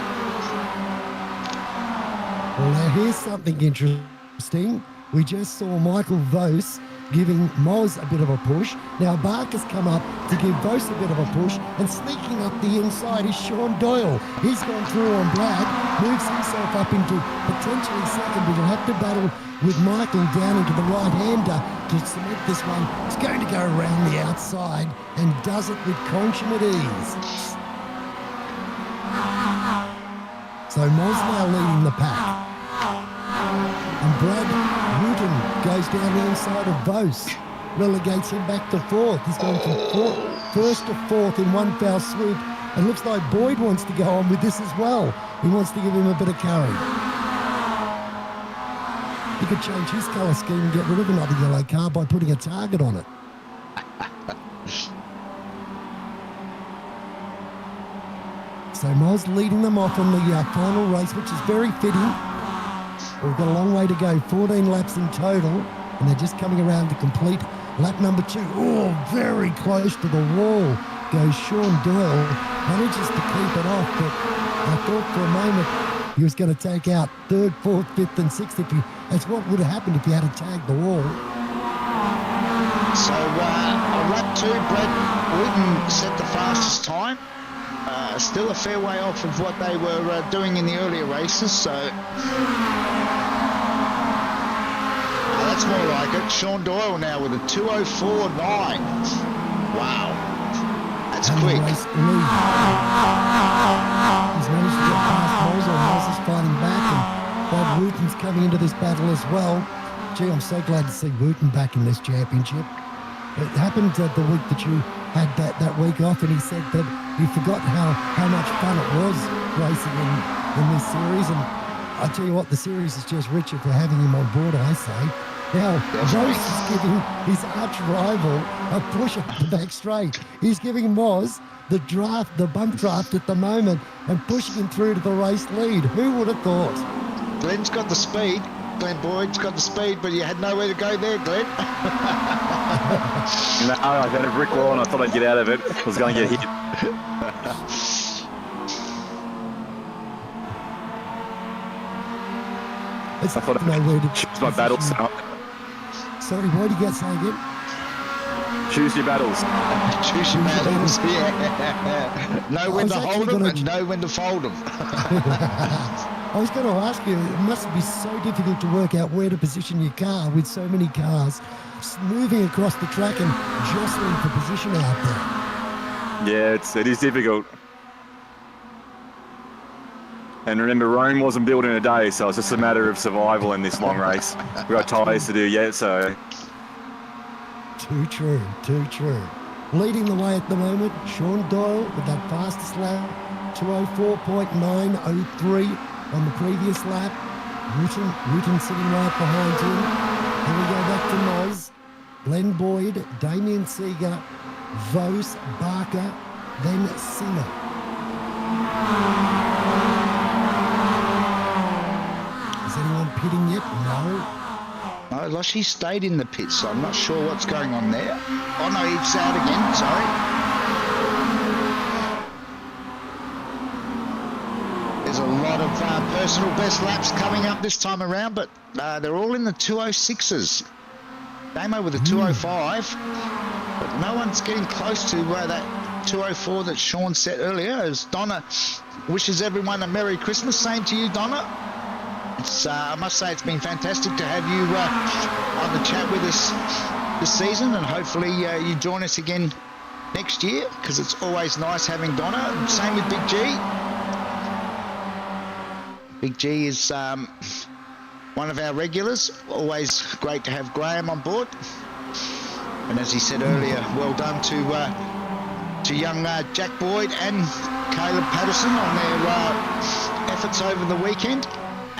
[SPEAKER 2] Well, now here's something interesting. We just saw Michael Vose giving Moz a bit of a push. Now Barker's come up to give Vose a bit of a push, and sneaking up the inside is Sean Doyle. He's gone through on Brad, moves himself up into potentially second, but he'll have to battle with Michael down into the right-hander to cement this one. He's going to go around the outside and does it with consummate ease. So Moz now leading the pack. And Brad Wooten goes down the inside of Vose, relegates him back to 4th. He's gone from 1st to 4th in one foul swoop. And looks like Boyd wants to go on with this as well. He wants to give him a bit of carry. He could change his colour scheme and get rid of another yellow car by putting a target on it. So Moz leading them off on the final race, which is very fitting. We've got a long way to go, 14 laps in total, and they're just coming around to complete lap number 2. Oh, very close to the wall goes Sean Doyle. Manages to keep it off, but I thought for a moment he was going to take out 3rd, 4th, 5th and 6th. That's what would have happened if he had to tag the wall.
[SPEAKER 1] So on lap 2, Brad Wooten set the fastest time. Still a fair way off of what they were doing in the earlier races, so that's more like it. Sean Doyle now with a 2:04.9. Wow, that's
[SPEAKER 2] and
[SPEAKER 1] quick.
[SPEAKER 2] He's managed to get past Moser. Moser's fighting back, and Bob Wooten's coming into this battle as well. Gee, I'm so glad to see Wooten back in this championship. It happened the week that you had that week off, and he said that he forgot how much fun it was racing in this series. And I tell you what, the series is just richer for having him on board, I say. Now, Moz is giving his arch rival a push up the back straight. He's giving Moz the bump draft at the moment, and pushing him through to the race lead. Who would have thought?
[SPEAKER 1] Glen's got the speed. Glen Boyd's got the speed, but you had nowhere to go there, Glen.
[SPEAKER 3] No, I had a brick wall and I thought I'd get out of it. I was going to get hit.
[SPEAKER 2] It's
[SPEAKER 3] I thought I
[SPEAKER 2] nowhere to
[SPEAKER 3] choose my battles.
[SPEAKER 2] Sorry, what did you get say again?
[SPEAKER 3] Choose your battles.
[SPEAKER 1] Choose your battles, yeah. Know when
[SPEAKER 2] was
[SPEAKER 1] to
[SPEAKER 2] actually
[SPEAKER 1] hold them
[SPEAKER 2] gonna-
[SPEAKER 1] and know when to fold them.
[SPEAKER 2] I was going to ask you, it must be so difficult to work out where to position your car with so many cars moving across the track and jostling for position out there.
[SPEAKER 3] Yeah, it is difficult. And remember, Rome wasn't built in a day, so it's just a matter of survival in this long race. We've got tyres to do yet, so...
[SPEAKER 2] Too true, too true. Leading the way at the moment, Sean Doyle with that fastest lap, 2:04.903 on the previous lap. Wooten sitting right behind him. Then we go back to Moz, Glen Boyd, Damien Seeger, Vos, Barker, then Singer. Is anyone pitting yet? No.
[SPEAKER 1] No, Lushy stayed in the pits, so I'm not sure what's going on there. Oh no, he's out again, sorry. There's a lot of personal best laps coming up this time around, but they're all in the 206s. Damo with a 205, but no one's getting close to that 204 that Sean set earlier, as Donna wishes everyone a Merry Christmas. Same to you, Donna. I must say it's been fantastic to have you on the chat with us this season, and hopefully you join us again next year, because it's always nice having Donna. Same with Big G. Big G is one of our regulars. Always great to have Graham on board. And as he said earlier, well done to young Jack Boyd and Caleb Patterson on their efforts over the weekend.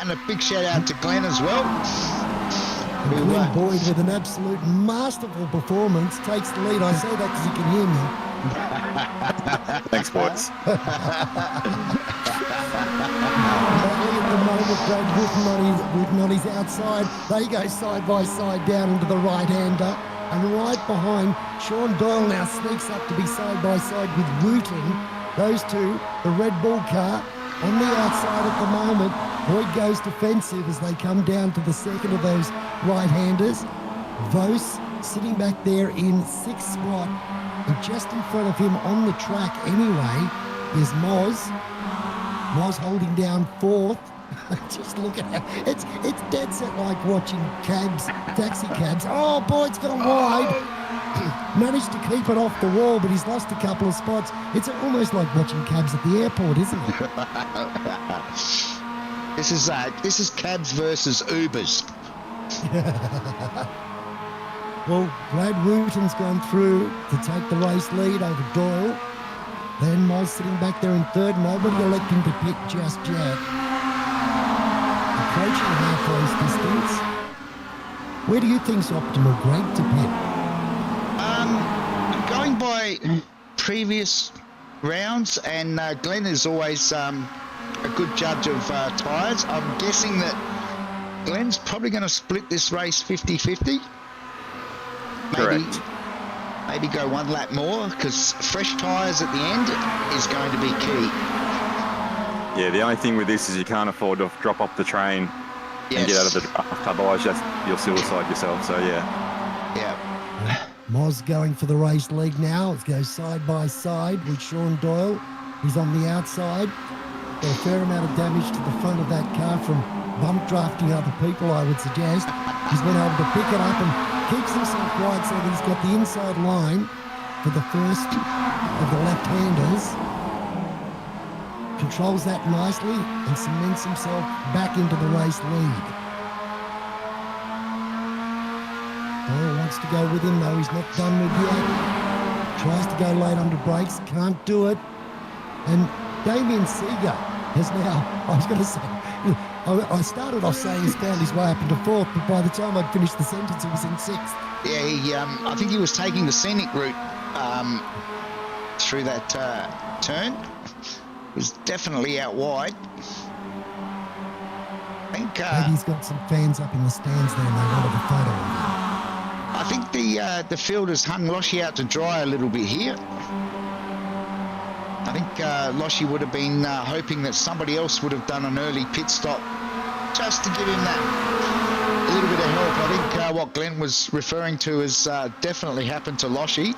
[SPEAKER 1] And a big shout out to Glen as well.
[SPEAKER 2] Glen Boyd with an absolute masterful performance takes the lead. I say that because you can hear me.
[SPEAKER 3] Thanks, boys.
[SPEAKER 2] At the moment, Brad Wooten on his outside. They go side by side down into the right-hander. And right behind, Sean Doyle now sneaks up to be side by side with Wooten. Those two, the Red Bull car, on the outside at the moment. Boyd goes defensive as they come down to the second of those right-handers. Vos sitting back there in 6th spot. And just in front of him on the track anyway is Moz. Moz holding down 4th. Just look at it. It's dead set like watching taxi cabs. Oh, Boyd's gone wide. Managed to keep it off the wall, but he's lost a couple of spots. It's almost like watching cabs at the airport, isn't it?
[SPEAKER 1] This is cabs versus Ubers.
[SPEAKER 2] Well, Brad Wooten's gone through to take the race lead over Doyle. Then Moz sitting back there in 3rd. Nobody electing to pit just yet. Approaching half race distance. Where do you think's optimal, Greg, to pit?
[SPEAKER 1] Going by previous rounds, and Glen is always a good judge of tyres. I'm guessing that Glen's probably going to split this race 50-50.
[SPEAKER 3] Correct.
[SPEAKER 1] Maybe go one lap more, because fresh tyres at the end is going to be key.
[SPEAKER 3] Yeah, the only thing with this is you can't afford to drop off the train and get out of the draft. Otherwise, you'll suicide yourself. So, yeah.
[SPEAKER 1] Yeah.
[SPEAKER 2] Moz going for the race lead now. It goes side by side with Sean Doyle. He's on the outside. Got a fair amount of damage to the front of that car from bump drafting other people, I would suggest. He's been able to pick it up and keeps himself wide so that he's got the inside line for the first of the left-handers. Controls that nicely and cements himself back into the race lead. Doyle wants to go with him, though he's not done with yet. Tries to go late under brakes, can't do it. And Damien Seeger has now, I was going to say, I started off saying he's found his way up into fourth, but by the time I'd finished the sentence, he was in sixth.
[SPEAKER 1] Yeah, I think he was taking the scenic route through that turn. It was definitely out wide. I think
[SPEAKER 2] maybe he's got some fans up in the stands there and they wanted a photo of him.
[SPEAKER 1] I think the field has hung Loshy out to dry a little bit here. I think Loshy would have been hoping that somebody else would have done an early pit stop just to give him that a little bit of help. I think what Glen was referring to has definitely happened to Loshy.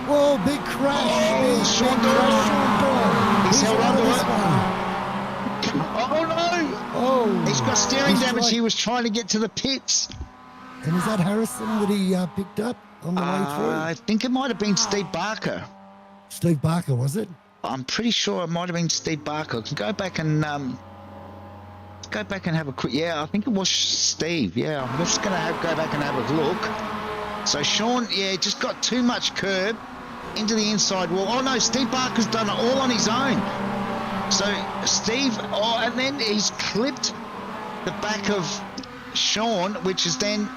[SPEAKER 2] Whoa, big crash.
[SPEAKER 1] Oh, Sean Doyle. He's held
[SPEAKER 2] out
[SPEAKER 1] onto
[SPEAKER 2] of this
[SPEAKER 1] it.
[SPEAKER 2] one.
[SPEAKER 1] Oh, no.
[SPEAKER 2] Oh.
[SPEAKER 1] He's got steering
[SPEAKER 2] He's
[SPEAKER 1] damage.
[SPEAKER 2] right.
[SPEAKER 1] He was trying to get to the pits.
[SPEAKER 2] And is that Harrison that he picked up on the way through?
[SPEAKER 1] I think it might have been Steve Barker.
[SPEAKER 2] Steve Barker, was it?
[SPEAKER 1] I'm pretty sure it might have been Steve Barker. I can go back and have a quick. Yeah, I think it was Steve. Yeah, I'm just going to go back and have a look. So Sean, yeah, just got too much curb into the inside wall. Oh no, Steve Barker's done it all on his own. So Steve, and then he's clipped the back of Sean, which has then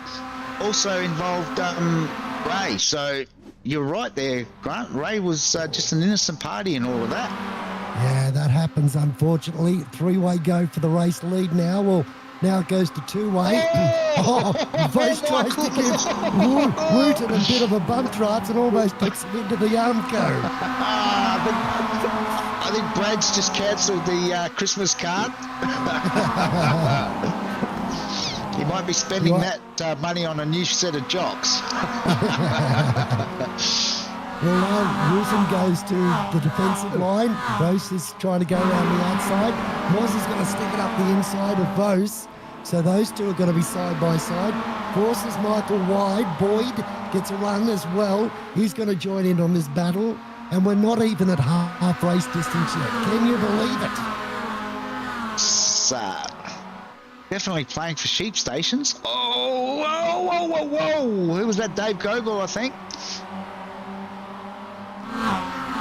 [SPEAKER 1] also involved Ray. So you're right there, Grant. Ray was just an innocent party in all of that.
[SPEAKER 2] Yeah, that happens, unfortunately. Three-way go for the race lead now. Well, now it goes to two-way. Vice tries to give Wooten a bit of a bump draft and almost takes him into the Armco.
[SPEAKER 1] I think Brad's just cancelled the Christmas card. He might be spending that money on a new set of jocks.
[SPEAKER 2] Well, now Wilson goes to the defensive line. Vos is trying to go around the outside. Moz is going to stick it up the inside of Vos. So those two are going to be side by side. Forces Michael wide. Boyd gets a run as well. He's going to join in on this battle. And we're not even at half race distance yet. Can you believe it?
[SPEAKER 1] Definitely playing for sheep stations. Whoa. Who was that? Dave Gogol, I think.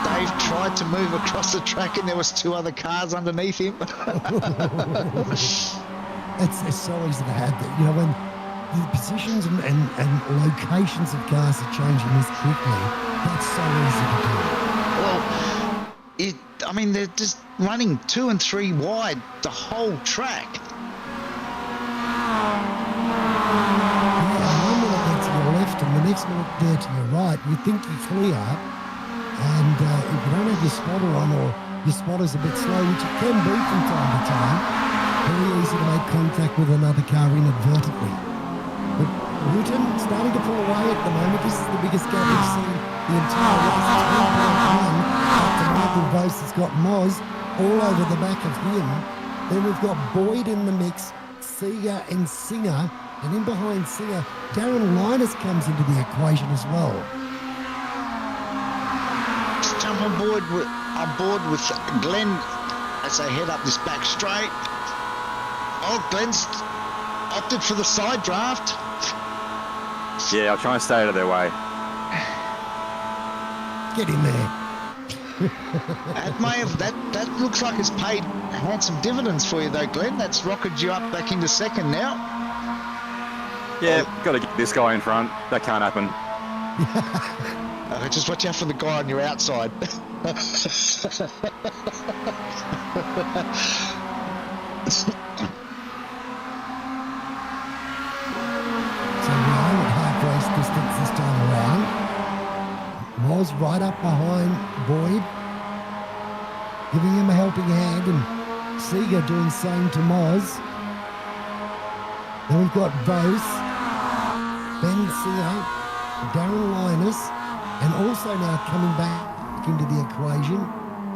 [SPEAKER 1] Dave tried to move across the track and there was two other cars underneath him.
[SPEAKER 2] It's so easy to have that. You know, when the positions and locations of cars are changing this quickly, that's so easy to do.
[SPEAKER 1] Well, they're just running 2 and 3 wide the whole track.
[SPEAKER 2] Yeah, 1 minute there to your left and the next minute there to your right. You think you're clear, and if you don't have your spotter on or your spotter's a bit slow, which it can be from time to time, very easy to make contact with another car inadvertently. But Wooten starting to pull away at the moment. This is the biggest gap we've seen the entire race. 10.1 after Michael Vos has got Moz all over the back of him. Then we've got Boyd in the mix, Seeger and Singer, and in behind Singer, Darren Linus comes into the equation as well.
[SPEAKER 1] Just jump on board with Glen as they head up this back straight. Oh, Glen's opted for the side draft.
[SPEAKER 3] Yeah, I'll try and stay out of their way.
[SPEAKER 2] Get in there.
[SPEAKER 1] That looks like it's paid handsome dividends for you though, Glen. That's rocketed you up back into second now.
[SPEAKER 3] Yeah, got to get this guy in front. That can't happen.
[SPEAKER 1] Just watch out for the guy on your outside.
[SPEAKER 2] Moz right up behind Boyd, giving him a helping hand, and Seeger doing the same to Moz. Then we've got Vos, Ben Singer, Darren Linus, and also now coming back into the equation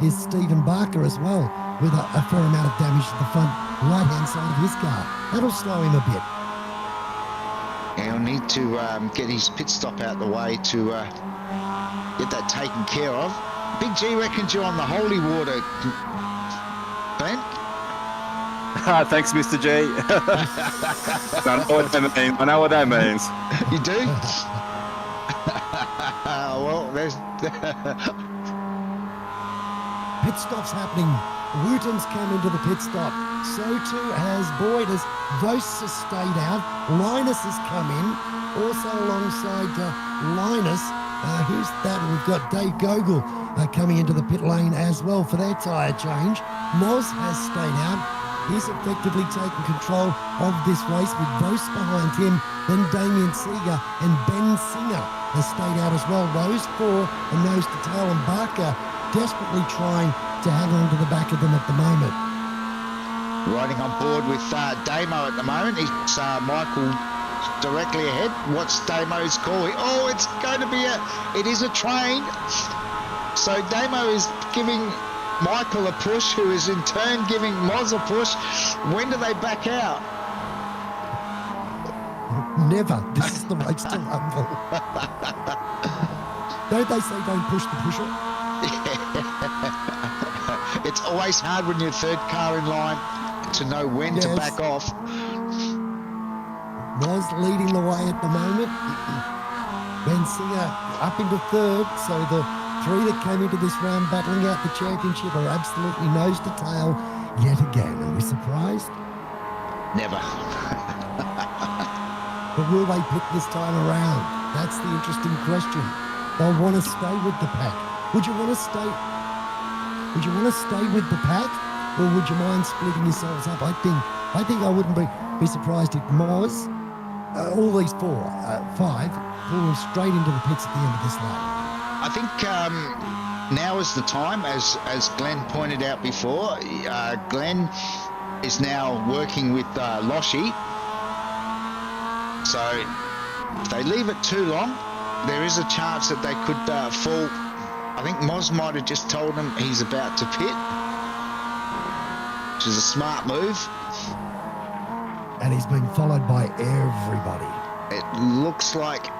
[SPEAKER 2] is Stephen Barker as well, with a fair amount of damage to the front right-hand side of his car. That'll slow him a bit.
[SPEAKER 1] He'll need to get his pit stop out the way to get that taken care of. Big G reckons you're on the holy water, Glenn.
[SPEAKER 3] Thanks, Mr. G. I know what that means. I know what that means.
[SPEAKER 1] You do? Well, there's...
[SPEAKER 2] Pit stop's happening. Wooten's come into the pit stop. So too has Boyd, as Vos has stayed out. Linus has come in. Also alongside Linus, who's that? We've got Dave Gogol coming into the pit lane as well for their tyre change. Moz has stayed out. He's effectively taken control of this race with Vos behind him. Then Damien Seeger and Ben Singer has stayed out as well. Those four are nose to tail, and Barker desperately trying to hang on to the back of them at the moment.
[SPEAKER 1] Riding on board with Damo at the moment. It's Michael directly ahead. What's Damo's call? Oh, it's going to be it is a train. So Damo is giving Michael a push, who is in turn giving Moz a push. When do they back out?
[SPEAKER 2] Never. This is the race to rumble. Don't they say don't push the pusher?
[SPEAKER 1] It's always hard when you're third car in line to know when to back off.
[SPEAKER 2] Moz leading the way at the moment. Ben Singer up into third, so the three that came into this round battling out the championship are absolutely nose to tail yet again. Are we surprised?
[SPEAKER 1] Never.
[SPEAKER 2] But will they pick this time around? That's the interesting question. They'll want to stay with the pack. Would you want to stay with the pack, or would you mind splitting yourselves up? I think I wouldn't be surprised if Moz, all these five, pull them straight into the pits at the end of this lap.
[SPEAKER 1] I think now is the time, as Glenn pointed out before. Glenn is now working with Loshi. So if they leave it too long, there is a chance that they could fall. I think Moz might have just told him he's about to pit, which is a smart move.
[SPEAKER 2] And he's being followed by everybody.
[SPEAKER 1] It looks like...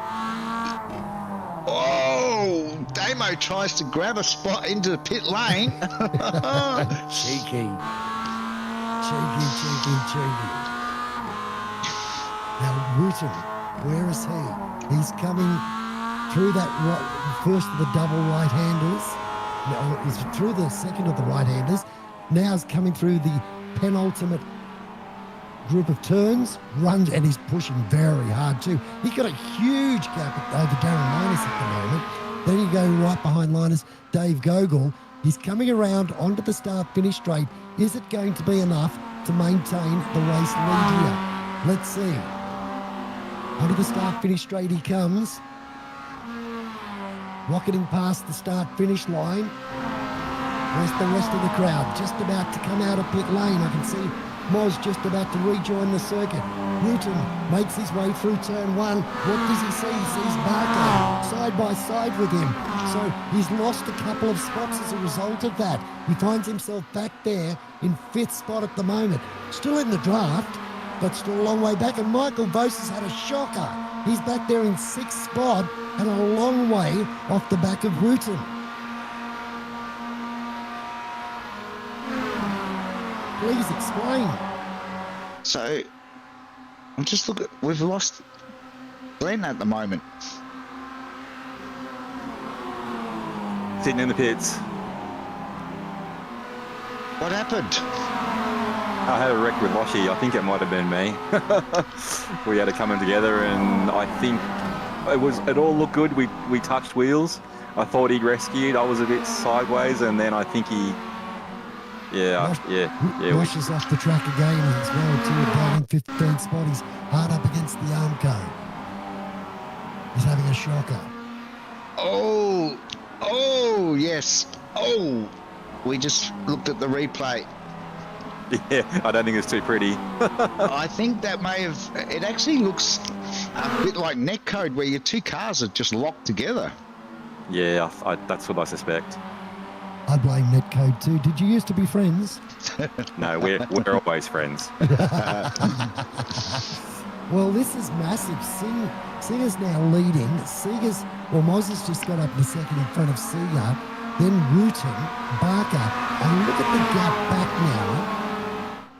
[SPEAKER 1] Oh, Damo tries to grab a spot into the pit lane.
[SPEAKER 2] Cheeky. Now, Wooten, where is he? He's coming through that first of the double right-handers. No, he's through the second of the right-handers. Now he's coming through the penultimate group of turns, runs, and he's pushing very hard too. He's got a huge gap over Darren Linus at the moment. Then you go right behind Linus, Dave Gogol. He's coming around onto the start-finish straight. Is it going to be enough to maintain the race lead here? Let's see. Onto the start-finish straight he comes. Rocketing past the start-finish line. Where's the rest of the crowd? Just about to come out of pit lane. I can see Moz just about to rejoin the circuit. Wooten makes his way through turn one. What does he see? He sees Barker side by side with him. So he's lost a couple of spots as a result of that. He finds himself back there in fifth spot at the moment. Still in the draft, but still a long way back. And Michael Vos has had a shocker. He's back there in sixth spot and a long way off the back of Wooten. Please explain.
[SPEAKER 1] So, I'm just looking. We've lost Glen at the moment.
[SPEAKER 3] Sitting in the pits.
[SPEAKER 1] What happened?
[SPEAKER 3] I had a wreck with Loshi. I think it might have been me. We had it coming together, and I think it all looked good. We touched wheels. I thought he'd rescued. I was a bit sideways, and then I think he.
[SPEAKER 2] Rushes off the track again as well, too, down in 15th spot. He's hard up against the arm cone. He's having a shocker.
[SPEAKER 1] Oh, Oh, yes. Oh, we just looked at the replay.
[SPEAKER 3] Yeah, I don't think it's too pretty.
[SPEAKER 1] I think that may have, it actually looks a bit like netcode where your two cars are just locked together.
[SPEAKER 3] Yeah, that's what I suspect.
[SPEAKER 2] I blame netcode too. Did you used to be friends?
[SPEAKER 3] No, we're always friends.
[SPEAKER 2] Well, this is massive. Singer's now leading. Moz has just got up in the second in front of Seager. Then Wooten, Barker. And look at the gap back now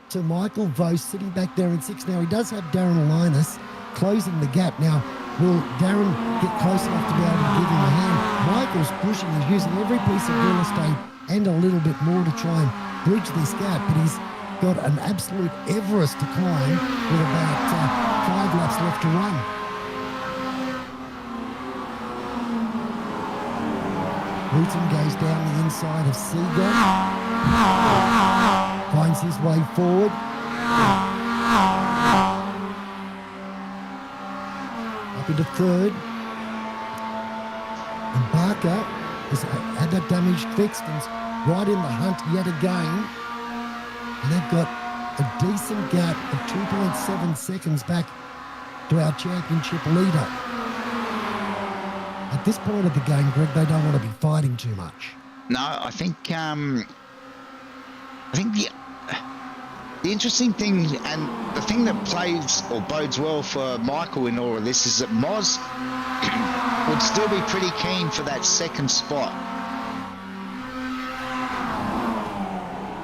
[SPEAKER 2] to Michael Vose sitting back there in 6th. Now, he does have Darren Linus closing the gap. Now, will Darren get close enough to be able to give him a hand? Michael's pushing. He's using every piece of real estate and a little bit more to try and bridge this gap. But he's got an absolute Everest to climb with about 5 laps left to run. Wooten goes down the inside of Seager. Finds his way forward. Up into 3rd. And Barker has had that damage fixed and is right in the hunt yet again. And they've got a decent gap of 2.7 seconds back to our championship leader. At this point of the game, Greg, they don't want to be fighting too much.
[SPEAKER 1] No, I think the interesting thing and the thing that plays or bodes well for Michael in all of this is that Moz would still be pretty keen for that second spot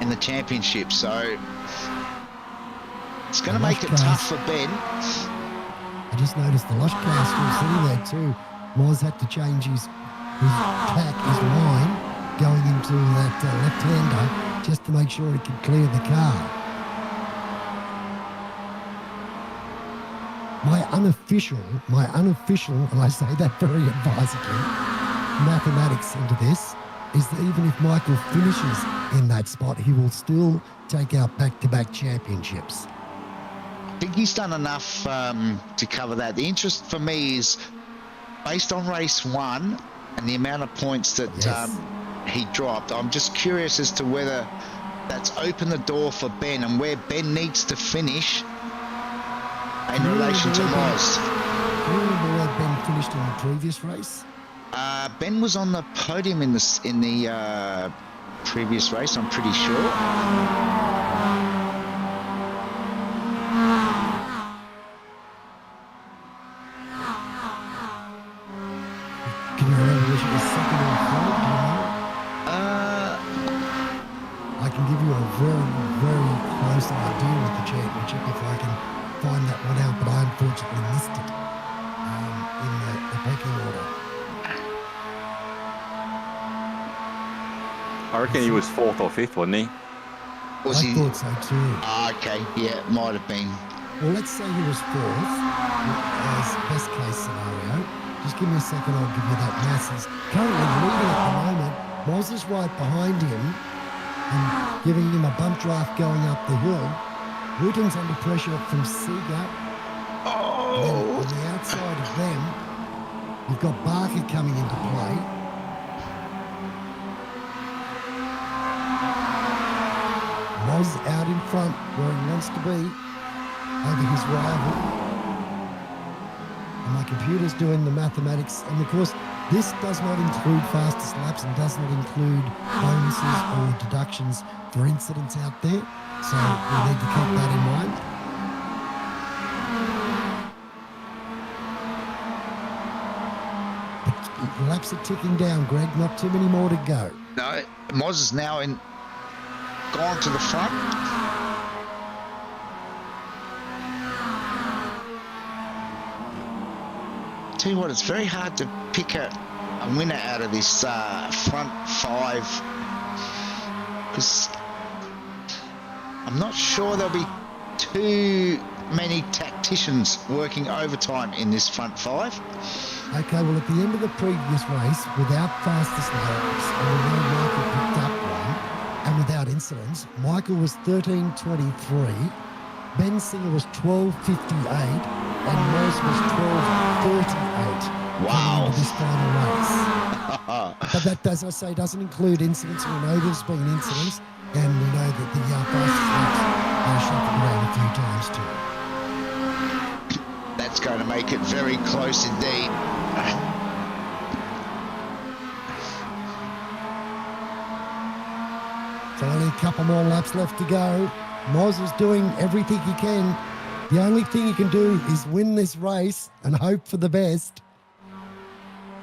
[SPEAKER 1] in the championship. So it's going to make it tough for Ben.
[SPEAKER 2] I just noticed the Lush car still sitting there too. Moz had to change his line going into that left-hander just to make sure he could clear the car. My unofficial, and I say that very advisedly, mathematics into this is that even if Michael finishes in that spot, he will still take out back-to-back championships.
[SPEAKER 1] I think he's done enough to cover that. The interest for me is based on race 1 and the amount of points that he dropped. I'm just curious as to whether that's opened the door for Ben and where Ben needs to finish in relation to Moz.
[SPEAKER 2] Do you remember where Ben finished in the previous race?
[SPEAKER 1] Ben was on the podium in the previous race, I'm pretty sure.
[SPEAKER 2] Can you remember which was second or third? Do you know? I can give you a very, very close idea of the championship if I can find that one out, but I unfortunately missed it in the pecking order.
[SPEAKER 3] I reckon he was 4th or 5th, wasn't he?
[SPEAKER 1] Was
[SPEAKER 2] I thought so too.
[SPEAKER 1] Okay, yeah, might have been.
[SPEAKER 2] Well, let's say he was 4th as best case scenario. Just give me a second, I'll give you that mass. He's currently leading at the moment. Moz is right behind him and giving him a bump draft going up the hill. Wooten's under pressure from Seager.
[SPEAKER 1] Oh!
[SPEAKER 2] And on the outside of them, you've got Barker coming into play. Moz out in front where he wants to be over his rival. And my computer's doing the mathematics. And of course, this does not include fastest laps and does not include bonuses or deductions for incidents out there. So we need to keep that in mind. But the laps are ticking down, Greg. Not too many more to go.
[SPEAKER 1] No, Moz is now gone to the front. Tell you what, it's very hard to pick a winner out of this front 5 because I'm not sure there'll be too many tacticians working overtime in this front 5.
[SPEAKER 2] Okay, well, at the end of the previous race, without fastest laps, and although Michael picked up one, and without incidents, Michael was 13.23, Ben Singer was 12.58, and Moz was 12.38.
[SPEAKER 1] Wow.
[SPEAKER 2] into this final race. But that, as I say, doesn't include incidents. We know there's been incidents, and we know that the fastest laps are shuffled around a few times too.
[SPEAKER 1] That's going to make it very close indeed.
[SPEAKER 2] So only a couple more laps left to go. Moz is doing everything he can. The only thing he can do is win this race and hope for the best.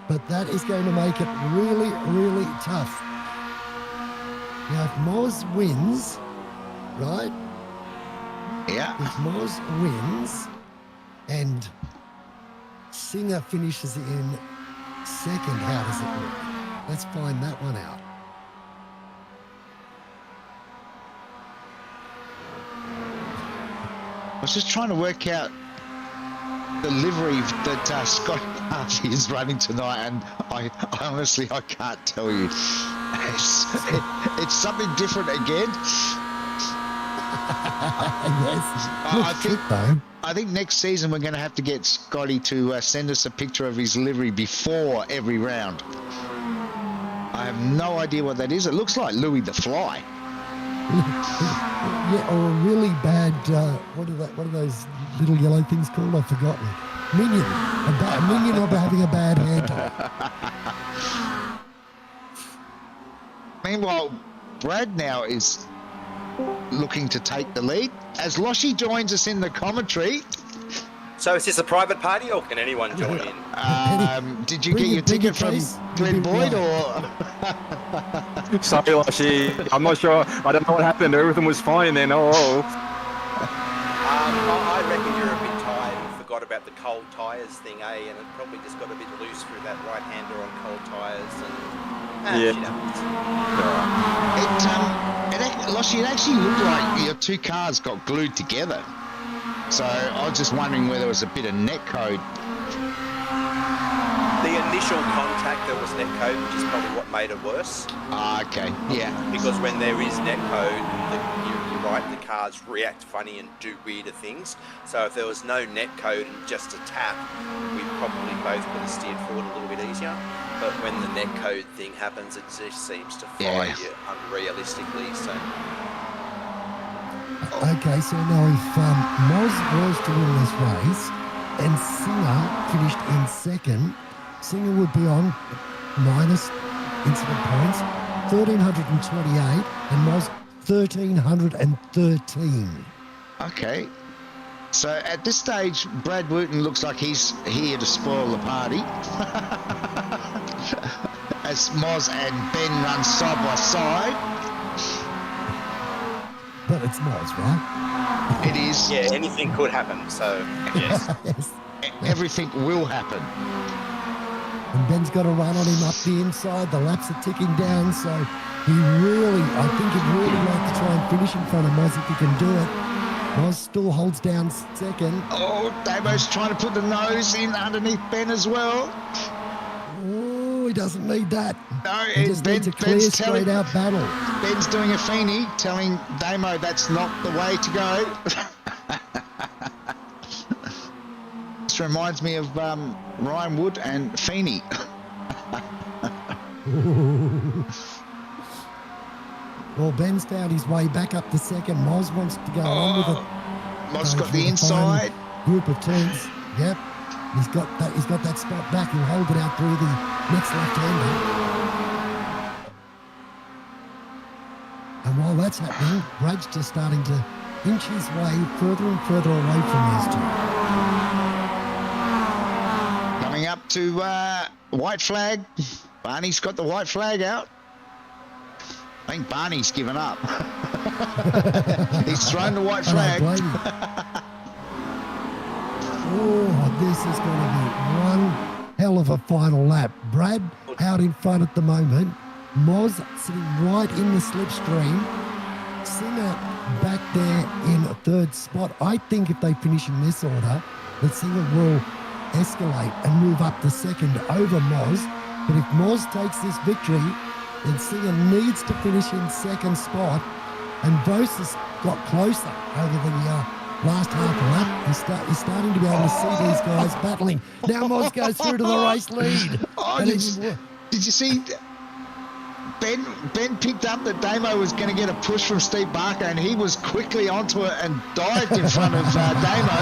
[SPEAKER 2] But that is going to make it really, really tough. Now, if Moz wins, right?
[SPEAKER 1] Yeah.
[SPEAKER 2] If Moz wins and Singer finishes in second, how does it work? Let's find that one out.
[SPEAKER 1] I was just trying to work out the livery that Scott Harvey is running tonight, and I honestly can't tell you. It's something different again.
[SPEAKER 2] Yes.
[SPEAKER 1] I think next season we're going to have to get Scotty to send us a picture of his livery before every round. I have no idea what that is. It looks like Louis the Fly.
[SPEAKER 2] Yeah, or a really bad, what are those little yellow things called? I've forgotten. Minion. A minion of having a bad hair tie.
[SPEAKER 1] Meanwhile, Brad now is looking to take the lead. As Loshy joins us in the commentary.
[SPEAKER 4] So is this a private party or can anyone join in?
[SPEAKER 1] Did you get your ticket from Glen Boyd or?
[SPEAKER 3] Sorry, Loshy. I'm not sure. I don't know what happened. Everything was fine then. Oh.
[SPEAKER 4] I reckon you're a bit tired and forgot about the cold tyres thing, eh? And it probably just got a bit loose through that right-hander on cold tyres. And
[SPEAKER 3] Yeah.
[SPEAKER 1] Loshy, it actually looked like your two cars got glued together. So I was just wondering whether there was a bit of net code.
[SPEAKER 4] The initial contact, there was net code, which is probably what made it worse.
[SPEAKER 1] Okay, yeah.
[SPEAKER 4] Because when there is net code, you're right, the cars react funny and do weirder things. So if there was no net code and just a tap, we probably both would have steered forward a little bit easier. But when the net code thing happens, it just seems to fire you unrealistically. So.
[SPEAKER 2] Okay, so now if Moz was to win this race and Singer finished in second, Singer would be on minus incident points, 1,328, and Moz 1,313.
[SPEAKER 1] Okay. So at this stage, Brad Wooten looks like he's here to spoil the party. As Moz and Ben run side by side.
[SPEAKER 2] But it's Moz, right?
[SPEAKER 1] It is.
[SPEAKER 4] Yeah, anything could happen, so yes.
[SPEAKER 2] Yes.
[SPEAKER 1] Everything will happen.
[SPEAKER 2] And Ben's got a run on him up the inside. The laps are ticking down, so he really, I think he'd really like to try and finish in front of Moz if he can do it. Moz still holds down second.
[SPEAKER 1] Oh, Damo's trying to put the nose in underneath Ben as well.
[SPEAKER 2] Oh, he doesn't need that.
[SPEAKER 1] No,
[SPEAKER 2] He just needs a clear, straight out battle.
[SPEAKER 1] Ben's doing a feeny, telling Damo that's not the way to go. This reminds me of Ryan Wood and Feeney.
[SPEAKER 2] Well, Ben's found his way back up to second. Moz wants to go on with it.
[SPEAKER 1] Moz got
[SPEAKER 2] Through
[SPEAKER 1] the inside.
[SPEAKER 2] Group of teams. Yep. He's got that spot back. He'll hold it out through the next left-hander. And while that's happening, Brad's just starting to inch his way further and further away from these two.
[SPEAKER 1] Coming up to white flag. Barney's got the white flag out. I think Barney's given up. He's thrown the white flag.
[SPEAKER 2] Oh, this is going to be one hell of a final lap. Brad out in front at the moment. Moz sitting right in the slipstream. Singer back there in a third spot. I think if they finish in this order, that Singer will escalate and move up to second over Moz. But if Moz takes this victory, then Singer needs to finish in second spot. And Vos has got closer over the last half a lap. You're starting to be able to see these guys battling. Now Moz goes through to the race lead.
[SPEAKER 1] Oh,
[SPEAKER 2] And
[SPEAKER 1] did
[SPEAKER 2] it's-
[SPEAKER 1] you see? Ben picked up that Damo was going to get a push from Steve Barker, and he was quickly onto it and dived in front of Damo.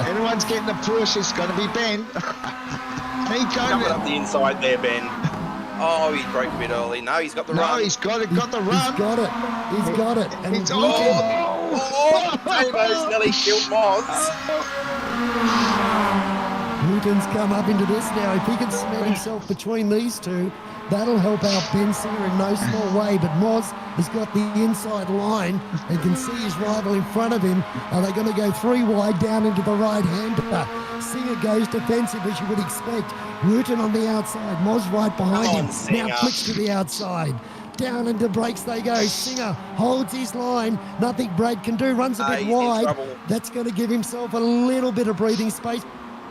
[SPEAKER 1] Everyone's getting a push. It's going to be Ben.
[SPEAKER 4] Coming up the inside there, Ben. Oh, he broke a bit early. No, he's got the run.
[SPEAKER 1] No, he's got the run.
[SPEAKER 2] He's got it. He's got it. And
[SPEAKER 1] It's
[SPEAKER 4] Damo's nearly killed Moz.
[SPEAKER 2] Newton's come up into this now. If he can cement himself between these two, that'll help out Ben Singer in no small way. But Moz has got the inside line and can see his rival in front of him. Are they going to go 3 wide down into the right-hander? Singer goes defensive, as you would expect. Wooten on the outside. Moz right behind
[SPEAKER 4] Come
[SPEAKER 2] him.
[SPEAKER 4] on, Singer.
[SPEAKER 2] Now flicks to the outside. Down into brakes they go. Singer holds his line. Nothing Brad can do. Runs a bit
[SPEAKER 4] He's in
[SPEAKER 2] wide.
[SPEAKER 4] trouble.
[SPEAKER 2] That's going to give himself a little bit of breathing space.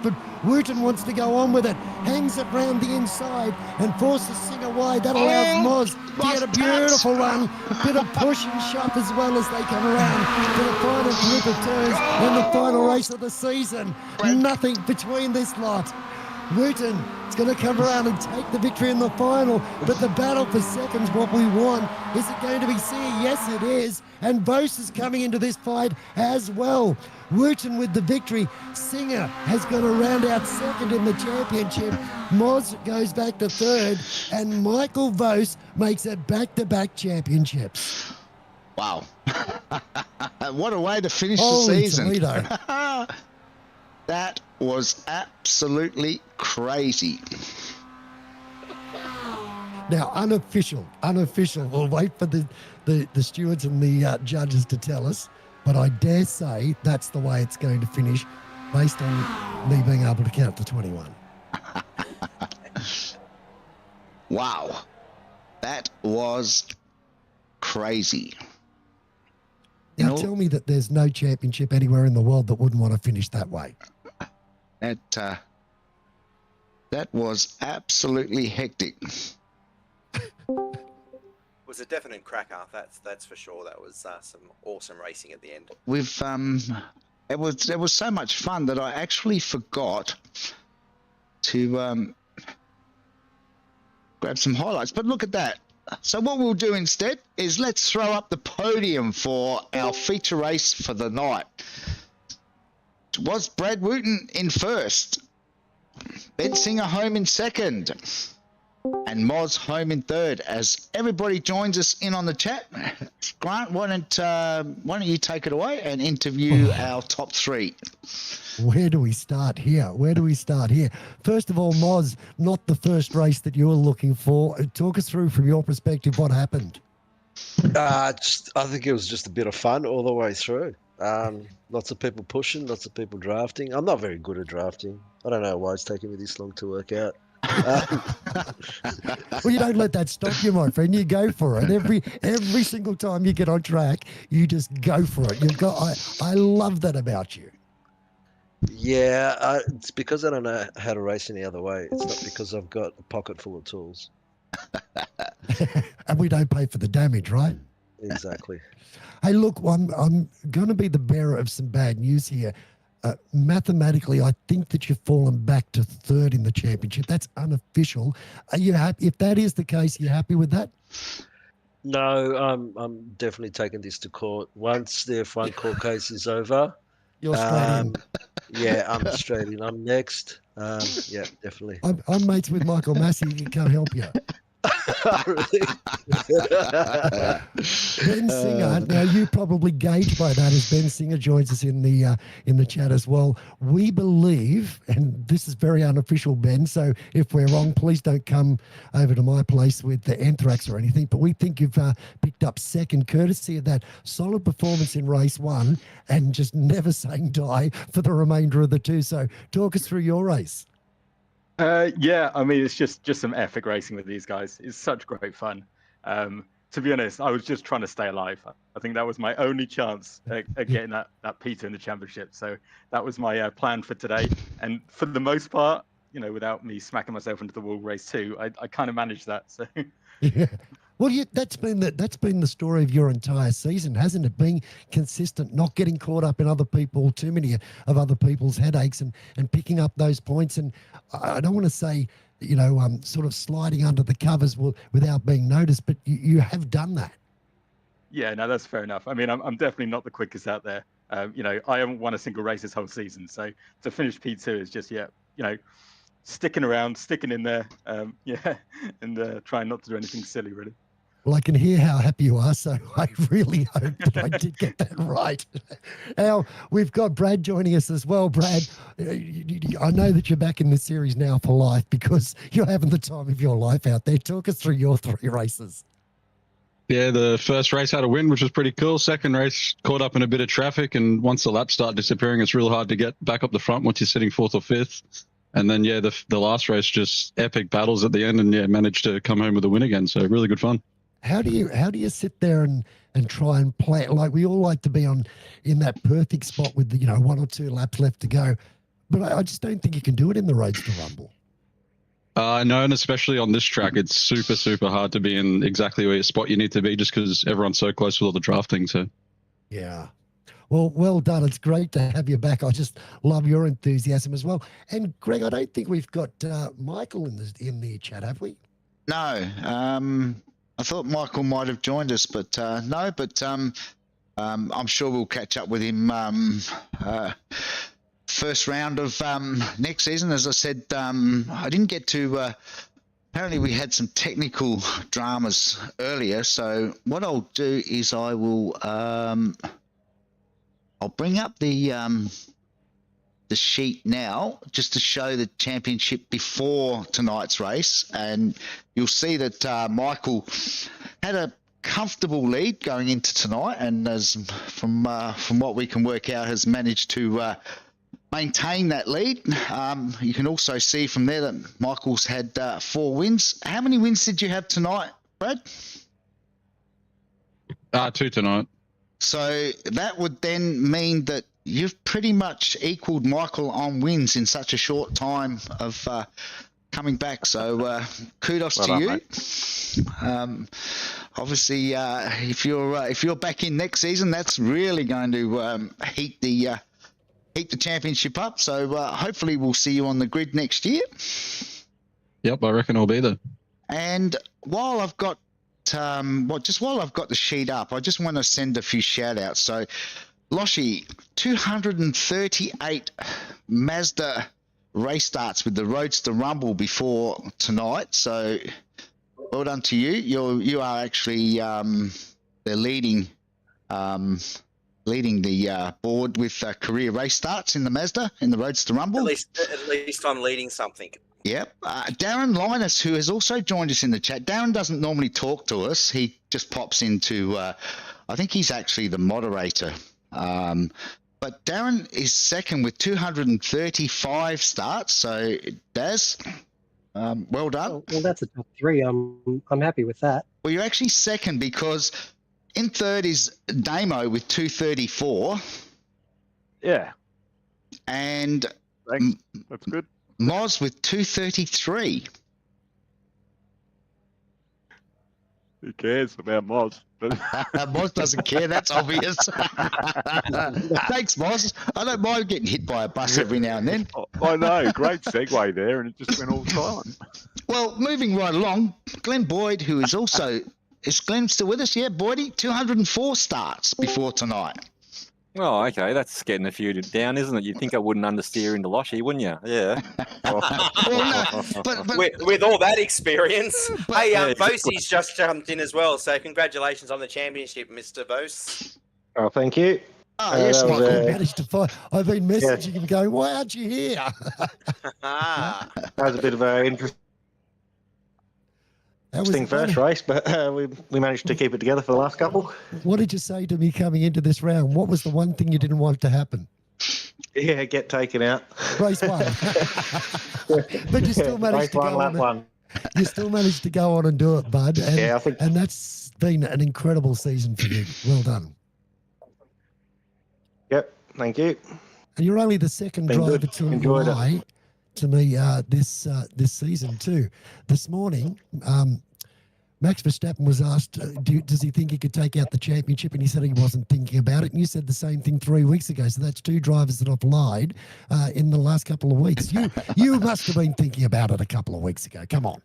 [SPEAKER 2] But Wooten wants to go on with it. Hangs it round the inside and forces Singer wide. That allows Moz to get a beautiful run. A bit of push and shove as well as they come around to the final group of turns and the final race of the season. Nothing between this lot. Wooten is going to come around and take the victory in the final, but the battle for seconds, what we want, is it going to be Singer? Yes, it is. And Vos is coming into this fight as well. Wooten with the victory. Singer has got to round out second in the championship. Moz goes back to third, and Michael Vos makes it back-to-back championships.
[SPEAKER 1] Wow. What a way to finish
[SPEAKER 2] Holy
[SPEAKER 1] the season.
[SPEAKER 2] Toledo.
[SPEAKER 1] That was absolutely crazy.
[SPEAKER 2] Now, unofficial. We'll wait for the stewards and the judges to tell us, but I dare say that's the way it's going to finish based on me being able to count to 21.
[SPEAKER 1] Wow. That was crazy. You
[SPEAKER 2] Now
[SPEAKER 1] know,
[SPEAKER 2] tell me that there's no championship anywhere in the world that wouldn't want to finish that way.
[SPEAKER 1] that was absolutely hectic.
[SPEAKER 4] It was a definite cracker. That's for sure. That was some awesome racing at the end.
[SPEAKER 1] It was so much fun that I actually forgot to grab some highlights. But look at that. So what we'll do instead is let's throw up the podium for our feature race for the night. Was Brad Wooten in first, Ben Singer home in second, and Moz home in third. As everybody joins us in on the chat, Grant, why don't you take it away and interview our top 3?
[SPEAKER 2] Where do we start here? First of all, Moz, not the first race that you were looking for. Talk us through from your perspective what happened.
[SPEAKER 5] I think it was just a bit of fun all the way through. Lots of people pushing, lots of people drafting. I'm not very good at drafting. I don't know why it's taking me this long to work out.
[SPEAKER 2] Well, you don't let that stop you, my friend. You go for it. Every single time you get on track, you just go for it. I love that about you.
[SPEAKER 5] Yeah, it's because I don't know how to race any other way. It's not because I've got a pocket full of tools.
[SPEAKER 2] And we don't pay for the damage, right?
[SPEAKER 5] Exactly.
[SPEAKER 2] Hey, look, I'm going to be the bearer of some bad news here. Mathematically, I think that you've fallen back to third in the championship. That's unofficial. Are you happy? If that is the case, are you happy with that?
[SPEAKER 5] No, I'm definitely taking this to court. Once the F1 court case is over,
[SPEAKER 2] You're straight in.
[SPEAKER 5] yeah, I'm straight in. I'm next. Yeah, definitely.
[SPEAKER 2] I'm mates with Michael Massey. He can't help you.
[SPEAKER 5] Really?
[SPEAKER 2] Ben Singer. Now you probably gauged by that as Ben Singer joins us in the chat as well. We believe, and this is very unofficial, Ben. So if we're wrong, please don't come over to my place with the anthrax or anything. But we think you've picked up second, courtesy of that solid performance in race 1 and just never saying die for the remainder of the 2. So talk us through your race.
[SPEAKER 6] Yeah, I mean, it's just some epic racing with these guys. It's such great fun. To be honest, I was just trying to stay alive. I think that was my only chance at getting that P2 in the championship. So that was my plan for today. And for the most part, without me smacking myself into the wall race 2, I kind of managed that. So
[SPEAKER 2] Yeah. Well, that's been the story of your entire season, hasn't it? Being consistent, not getting caught up in too many of other people's headaches, and picking up those points. And I don't want to say, sort of sliding under the covers without being noticed, but you have done that.
[SPEAKER 6] Yeah, no, that's fair enough. I mean, I'm definitely not the quickest out there. I haven't won a single race this whole season, so to finish P2 is just sticking around, sticking in there, and trying not to do anything silly, really.
[SPEAKER 2] Well, I can hear how happy you are, so I really hope that I did get that right. Now, we've got Brad joining us as well. Brad, I know that you're back in this series now for life because you're having the time of your life out there. Talk us through your 3 races.
[SPEAKER 7] Yeah, the first race had a win, which was pretty cool. Second race caught up in a bit of traffic, and once the laps start disappearing, it's real hard to get back up the front once you're sitting 4th or 5th. And then, the last race, just epic battles at the end, and managed to come home with a win again. So really good fun.
[SPEAKER 2] How do you sit there and try and play it? Like, we all like to be in that perfect spot with 1 or 2 laps left to go, but I just don't think you can do it in the Roadster Rumble.
[SPEAKER 7] No, and especially on this track, it's super, super hard to be in exactly where your spot you need to be, just because everyone's so close with all the drafting. So,
[SPEAKER 2] yeah. Well done. It's great to have you back. I just love your enthusiasm as well. And Greg, I don't think we've got Michael in the chat, have we?
[SPEAKER 1] No. I thought Michael might have joined us, but no. But I'm sure we'll catch up with him first round of next season. As I said, I didn't get to. Apparently, we had some technical dramas earlier. So what I'll do is I will. I'll bring up the sheet now just to show the championship before tonight's race, and you'll see that Michael had a comfortable lead going into tonight, and as from what we can work out, has managed to maintain that lead. You can also see from there that Michael's had 4 wins. How many wins did you have tonight, Brad?
[SPEAKER 7] 2 tonight.
[SPEAKER 1] So that would then mean that you've pretty much equaled Michael on wins in such a short time of coming back. So kudos to you. Obviously, if you're back in next season, that's really going to heat the championship up. So hopefully we'll see you on the grid next year.
[SPEAKER 7] Yep, I reckon I'll be there.
[SPEAKER 1] And while I've got the sheet up, I just want to send a few shout outs. So Loshi, 238 Mazda race starts with the Roadster Rumble before tonight. So well done to you. You are actually they're leading the board with career race starts in the Mazda in the Roadster Rumble.
[SPEAKER 4] At least I'm leading something.
[SPEAKER 1] Yep. Darren Linus, who has also joined us in the chat. Darren doesn't normally talk to us. He just pops into, I think he's actually the moderator. But Darren is second with 235 starts. So, Daz, well done.
[SPEAKER 8] Well, that's a top 3. I'm happy with that.
[SPEAKER 1] Well, you're actually second because in third is Damo with 234.
[SPEAKER 6] Yeah.
[SPEAKER 1] And
[SPEAKER 6] Thanks. That's good.
[SPEAKER 1] Moz with 233.
[SPEAKER 6] Who cares about Moz?
[SPEAKER 1] Moz doesn't care, that's obvious. Thanks, Moz. I don't mind getting hit by a bus every now and then.
[SPEAKER 6] I know, great segue there, and it just went all silent.
[SPEAKER 1] Well, moving right along, Glen Boyd, who is also... Is Glen still with us? Yeah, Boydie, 204 starts before tonight.
[SPEAKER 3] Oh, okay. That's getting a few down, isn't it? You'd think I wouldn't understeer into Loshi, wouldn't you? Yeah.
[SPEAKER 1] Well, no, but
[SPEAKER 4] With all that experience. Hey,
[SPEAKER 3] Yeah,
[SPEAKER 4] Bosie's just jumped in as well, so congratulations on the championship, Mr. Bose.
[SPEAKER 8] Oh, thank you.
[SPEAKER 1] oh, yes,
[SPEAKER 8] that was,
[SPEAKER 1] Michael.
[SPEAKER 2] Managed to find. I've been messaging him going, why aren't you here?
[SPEAKER 4] Ah,
[SPEAKER 8] That was a bit of an interesting
[SPEAKER 2] That was
[SPEAKER 8] first race, but we managed to keep it together for the last couple.
[SPEAKER 2] What did you say to me coming into this round? What was the one thing you didn't want to happen?
[SPEAKER 8] Yeah, get taken out.
[SPEAKER 2] Race 1. But you still managed
[SPEAKER 8] Race
[SPEAKER 2] to
[SPEAKER 8] 1,
[SPEAKER 2] go
[SPEAKER 8] lap
[SPEAKER 2] on.
[SPEAKER 8] 1.
[SPEAKER 2] You still managed to go on and do it, bud. And,
[SPEAKER 8] Yeah, I think-
[SPEAKER 2] and that's been an incredible season for you. Well done.
[SPEAKER 8] Yep, thank you.
[SPEAKER 2] And you're only the second
[SPEAKER 8] Been
[SPEAKER 2] driver
[SPEAKER 8] good.
[SPEAKER 2] to
[SPEAKER 8] Enjoyed it.
[SPEAKER 2] lie to me this season too. This morning, Max Verstappen was asked, does he think he could take out the championship? And he said he wasn't thinking about it. And you said the same thing 3 weeks ago. So that's two drivers that have lied in the last couple of weeks. You must have been thinking about it a couple of weeks ago. Come on.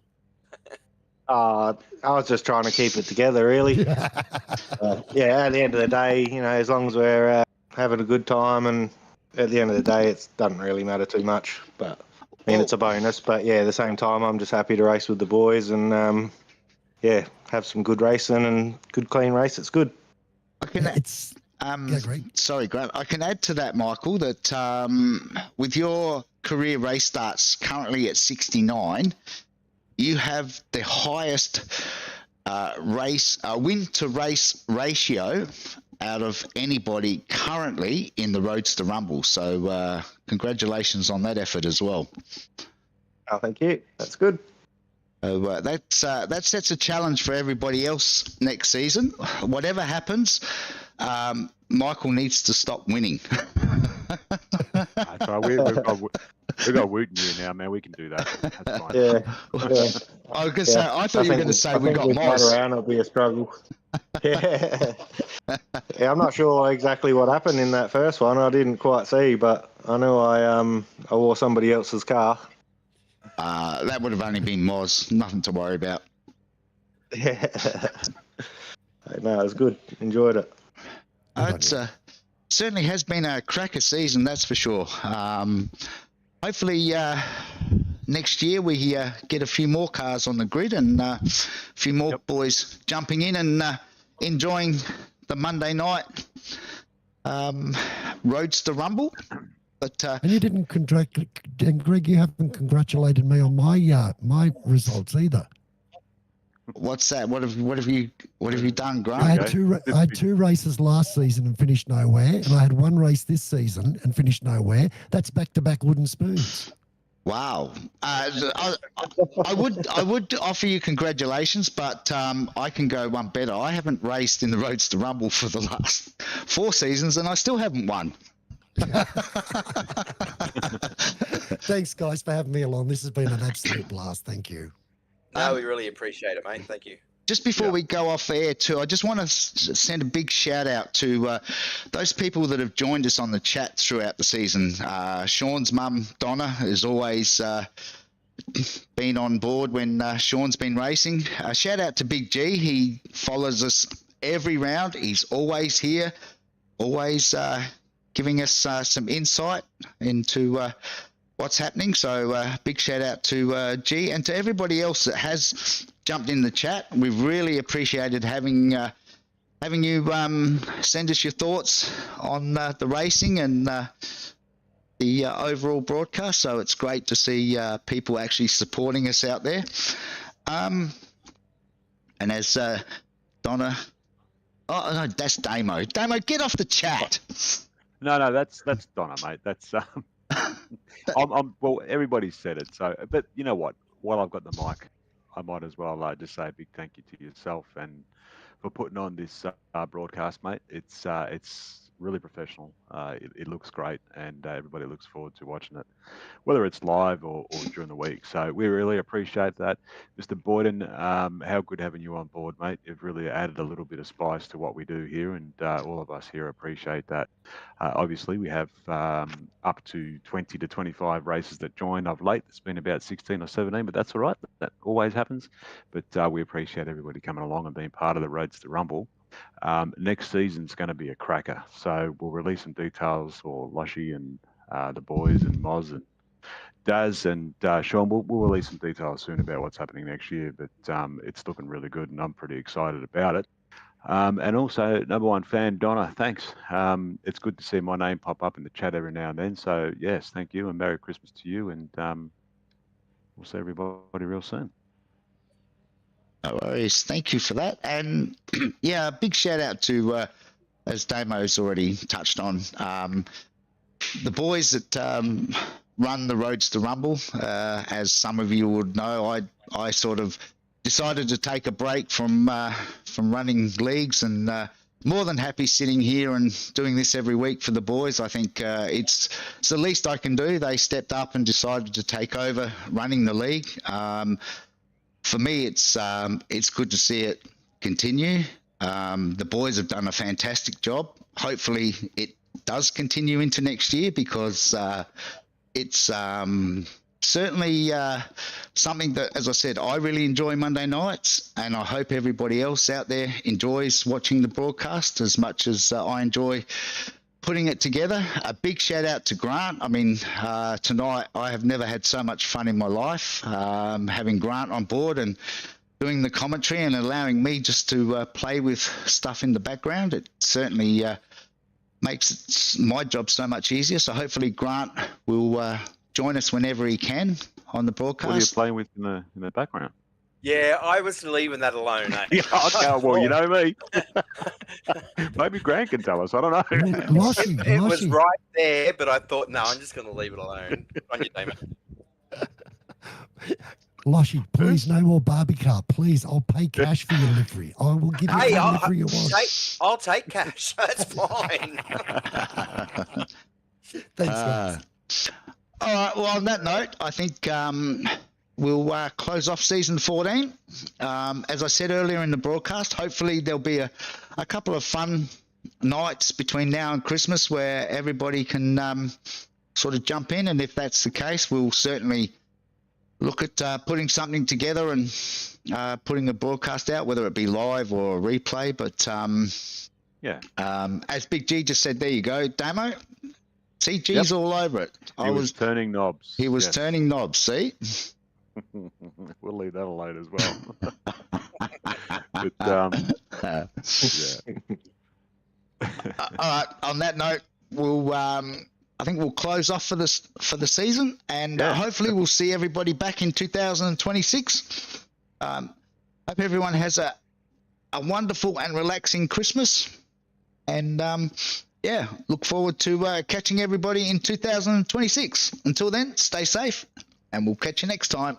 [SPEAKER 8] I was just trying to keep it together, really. Yeah, at the end of the day, as long as we're having a good time, and at the end of the day, it doesn't really matter too much. But I mean, it's a bonus. But yeah, at the same time, I'm just happy to race with the boys and have some good racing and good clean race. It's good.
[SPEAKER 1] Sorry, Grant. I can add to that, Michael, that with your career race starts currently at 69, you have the highest win to race ratio out of anybody currently in the Roadster Rumble. So congratulations on that effort as well.
[SPEAKER 8] Oh, thank you. That's good.
[SPEAKER 1] That sets a challenge for everybody else next season. Whatever happens, Michael needs to stop winning.
[SPEAKER 9] That's right. We've got Wooten here now, man. We can do that. That's fine.
[SPEAKER 8] Yeah.
[SPEAKER 1] I was gonna say. I thought you were going to say we got Moz.
[SPEAKER 8] Around, it'll be a struggle. Yeah. I'm not sure exactly what happened in that first one. I didn't quite see, but I know I wore somebody else's car.
[SPEAKER 1] That would have only been Moz. Nothing to worry about.
[SPEAKER 8] Yeah. No, it was good. Enjoyed it.
[SPEAKER 1] It certainly has been a cracker season, that's for sure. Hopefully next year we get a few more cars on the grid and a few more boys jumping in and enjoying the Monday night Roadster Rumble. But
[SPEAKER 2] and you didn't and Greg, you haven't congratulated me on my results either.
[SPEAKER 1] What's that? What have you done, Grant?
[SPEAKER 2] I had two races last season and finished nowhere, and I had one race this season and finished nowhere. That's back-to-back wooden spoons.
[SPEAKER 1] Wow. I would offer you congratulations, but I can go one better. I haven't raced in the Roadster Rumble for the last 4 seasons, and I still haven't won.
[SPEAKER 2] Thanks, guys, for having me along. This has been an absolute blast. Thank you.
[SPEAKER 4] No, we really appreciate it, mate. Thank you.
[SPEAKER 1] Just before we go off air too, I just want to send a big shout out to those people that have joined us on the chat throughout the season. Sean's mum, Donna, has always been on board when Sean's been racing. Shout out to Big G. He follows us every round. He's always here, always giving us some insight into what's happening. So big shout out to G and to everybody else that has jumped in the chat. We've really appreciated having you send us your thoughts on the racing and the overall broadcast. So it's great to see people actually supporting us out there. And as Donna, oh no, that's Damo. Damo, get off the chat.
[SPEAKER 9] No, that's Donna, mate. That's well, everybody said it. So, but you know what? While I've got the mic, I might as well just say a big thank you to yourself and for putting on this broadcast, mate. It's really professional. It looks great, and everybody looks forward to watching it, whether it's live or during the week. So we really appreciate that. Mr. Boyden, how good having you on board, mate. You've really added a little bit of spice to what we do here, and all of us here appreciate that. Obviously, we have up to 20 to 25 races that join of late. It's been about 16 or 17, but that's all right. That always happens. But we appreciate everybody coming along and being part of the Roadster Rumble. Next season's going to be a cracker, so we'll release some details for Lushy and the boys and Moz and Daz and Sean. We'll release some details soon about what's happening next year, but it's looking really good and I'm pretty excited about it. And also, number one fan, Donna, thanks. It's good to see my name pop up in the chat every now and then, so yes, thank you and Merry Christmas to you, and we'll see everybody real soon.
[SPEAKER 1] No worries. Thank you for that. And yeah, a big shout out to, as Damo's already touched on, the boys that run the Roadster Rumble. As some of you would know, I sort of decided to take a break from running leagues, and more than happy sitting here and doing this every week for the boys. I think it's the least I can do. They stepped up and decided to take over running the league. for me, it's good to see it continue. The boys have done a fantastic job. Hopefully, it does continue into next year because it's certainly something that, as I said, I really enjoy Monday nights, and I hope everybody else out there enjoys watching the broadcast as much as I enjoy putting it together. A big shout out to Grant. I mean, tonight I have never had so much fun in my life, having Grant on board and doing the commentary and allowing me just to play with stuff in the background. It certainly makes my job so much easier. So hopefully Grant will join us whenever he can on the broadcast.
[SPEAKER 9] What are you playing with in the background?
[SPEAKER 4] Yeah, I was leaving that alone. Eh?
[SPEAKER 9] Yeah, okay, well, you know me. Maybe Grant can tell us. I don't know.
[SPEAKER 4] It was right there, but I thought, no, I'm just going to leave it alone. On your Damon.
[SPEAKER 2] Loshy, please, no more Barbie car. Please, I'll pay cash for your livery. I will give you the livery you want.
[SPEAKER 4] I'll take cash. That's fine.
[SPEAKER 2] Thanks, guys.
[SPEAKER 1] All right. Well, on that note, I think we'll close off season 14. As I said earlier in the broadcast, hopefully there'll be a couple of fun nights between now and Christmas where everybody can sort of jump in. And if that's the case, we'll certainly look at putting something together and putting a broadcast out, whether it be live or a replay. But as Big G just said, there you go, Damo. See, G's all over it.
[SPEAKER 9] He was turning knobs.
[SPEAKER 1] He was turning knobs, see?
[SPEAKER 9] We'll leave that alone as well. But,
[SPEAKER 1] all right. On that note, we'll I think we'll close off for the season, and hopefully we'll see everybody back in 2026. Hope everyone has a wonderful and relaxing Christmas, and look forward to catching everybody in 2026. Until then, stay safe, and we'll catch you next time.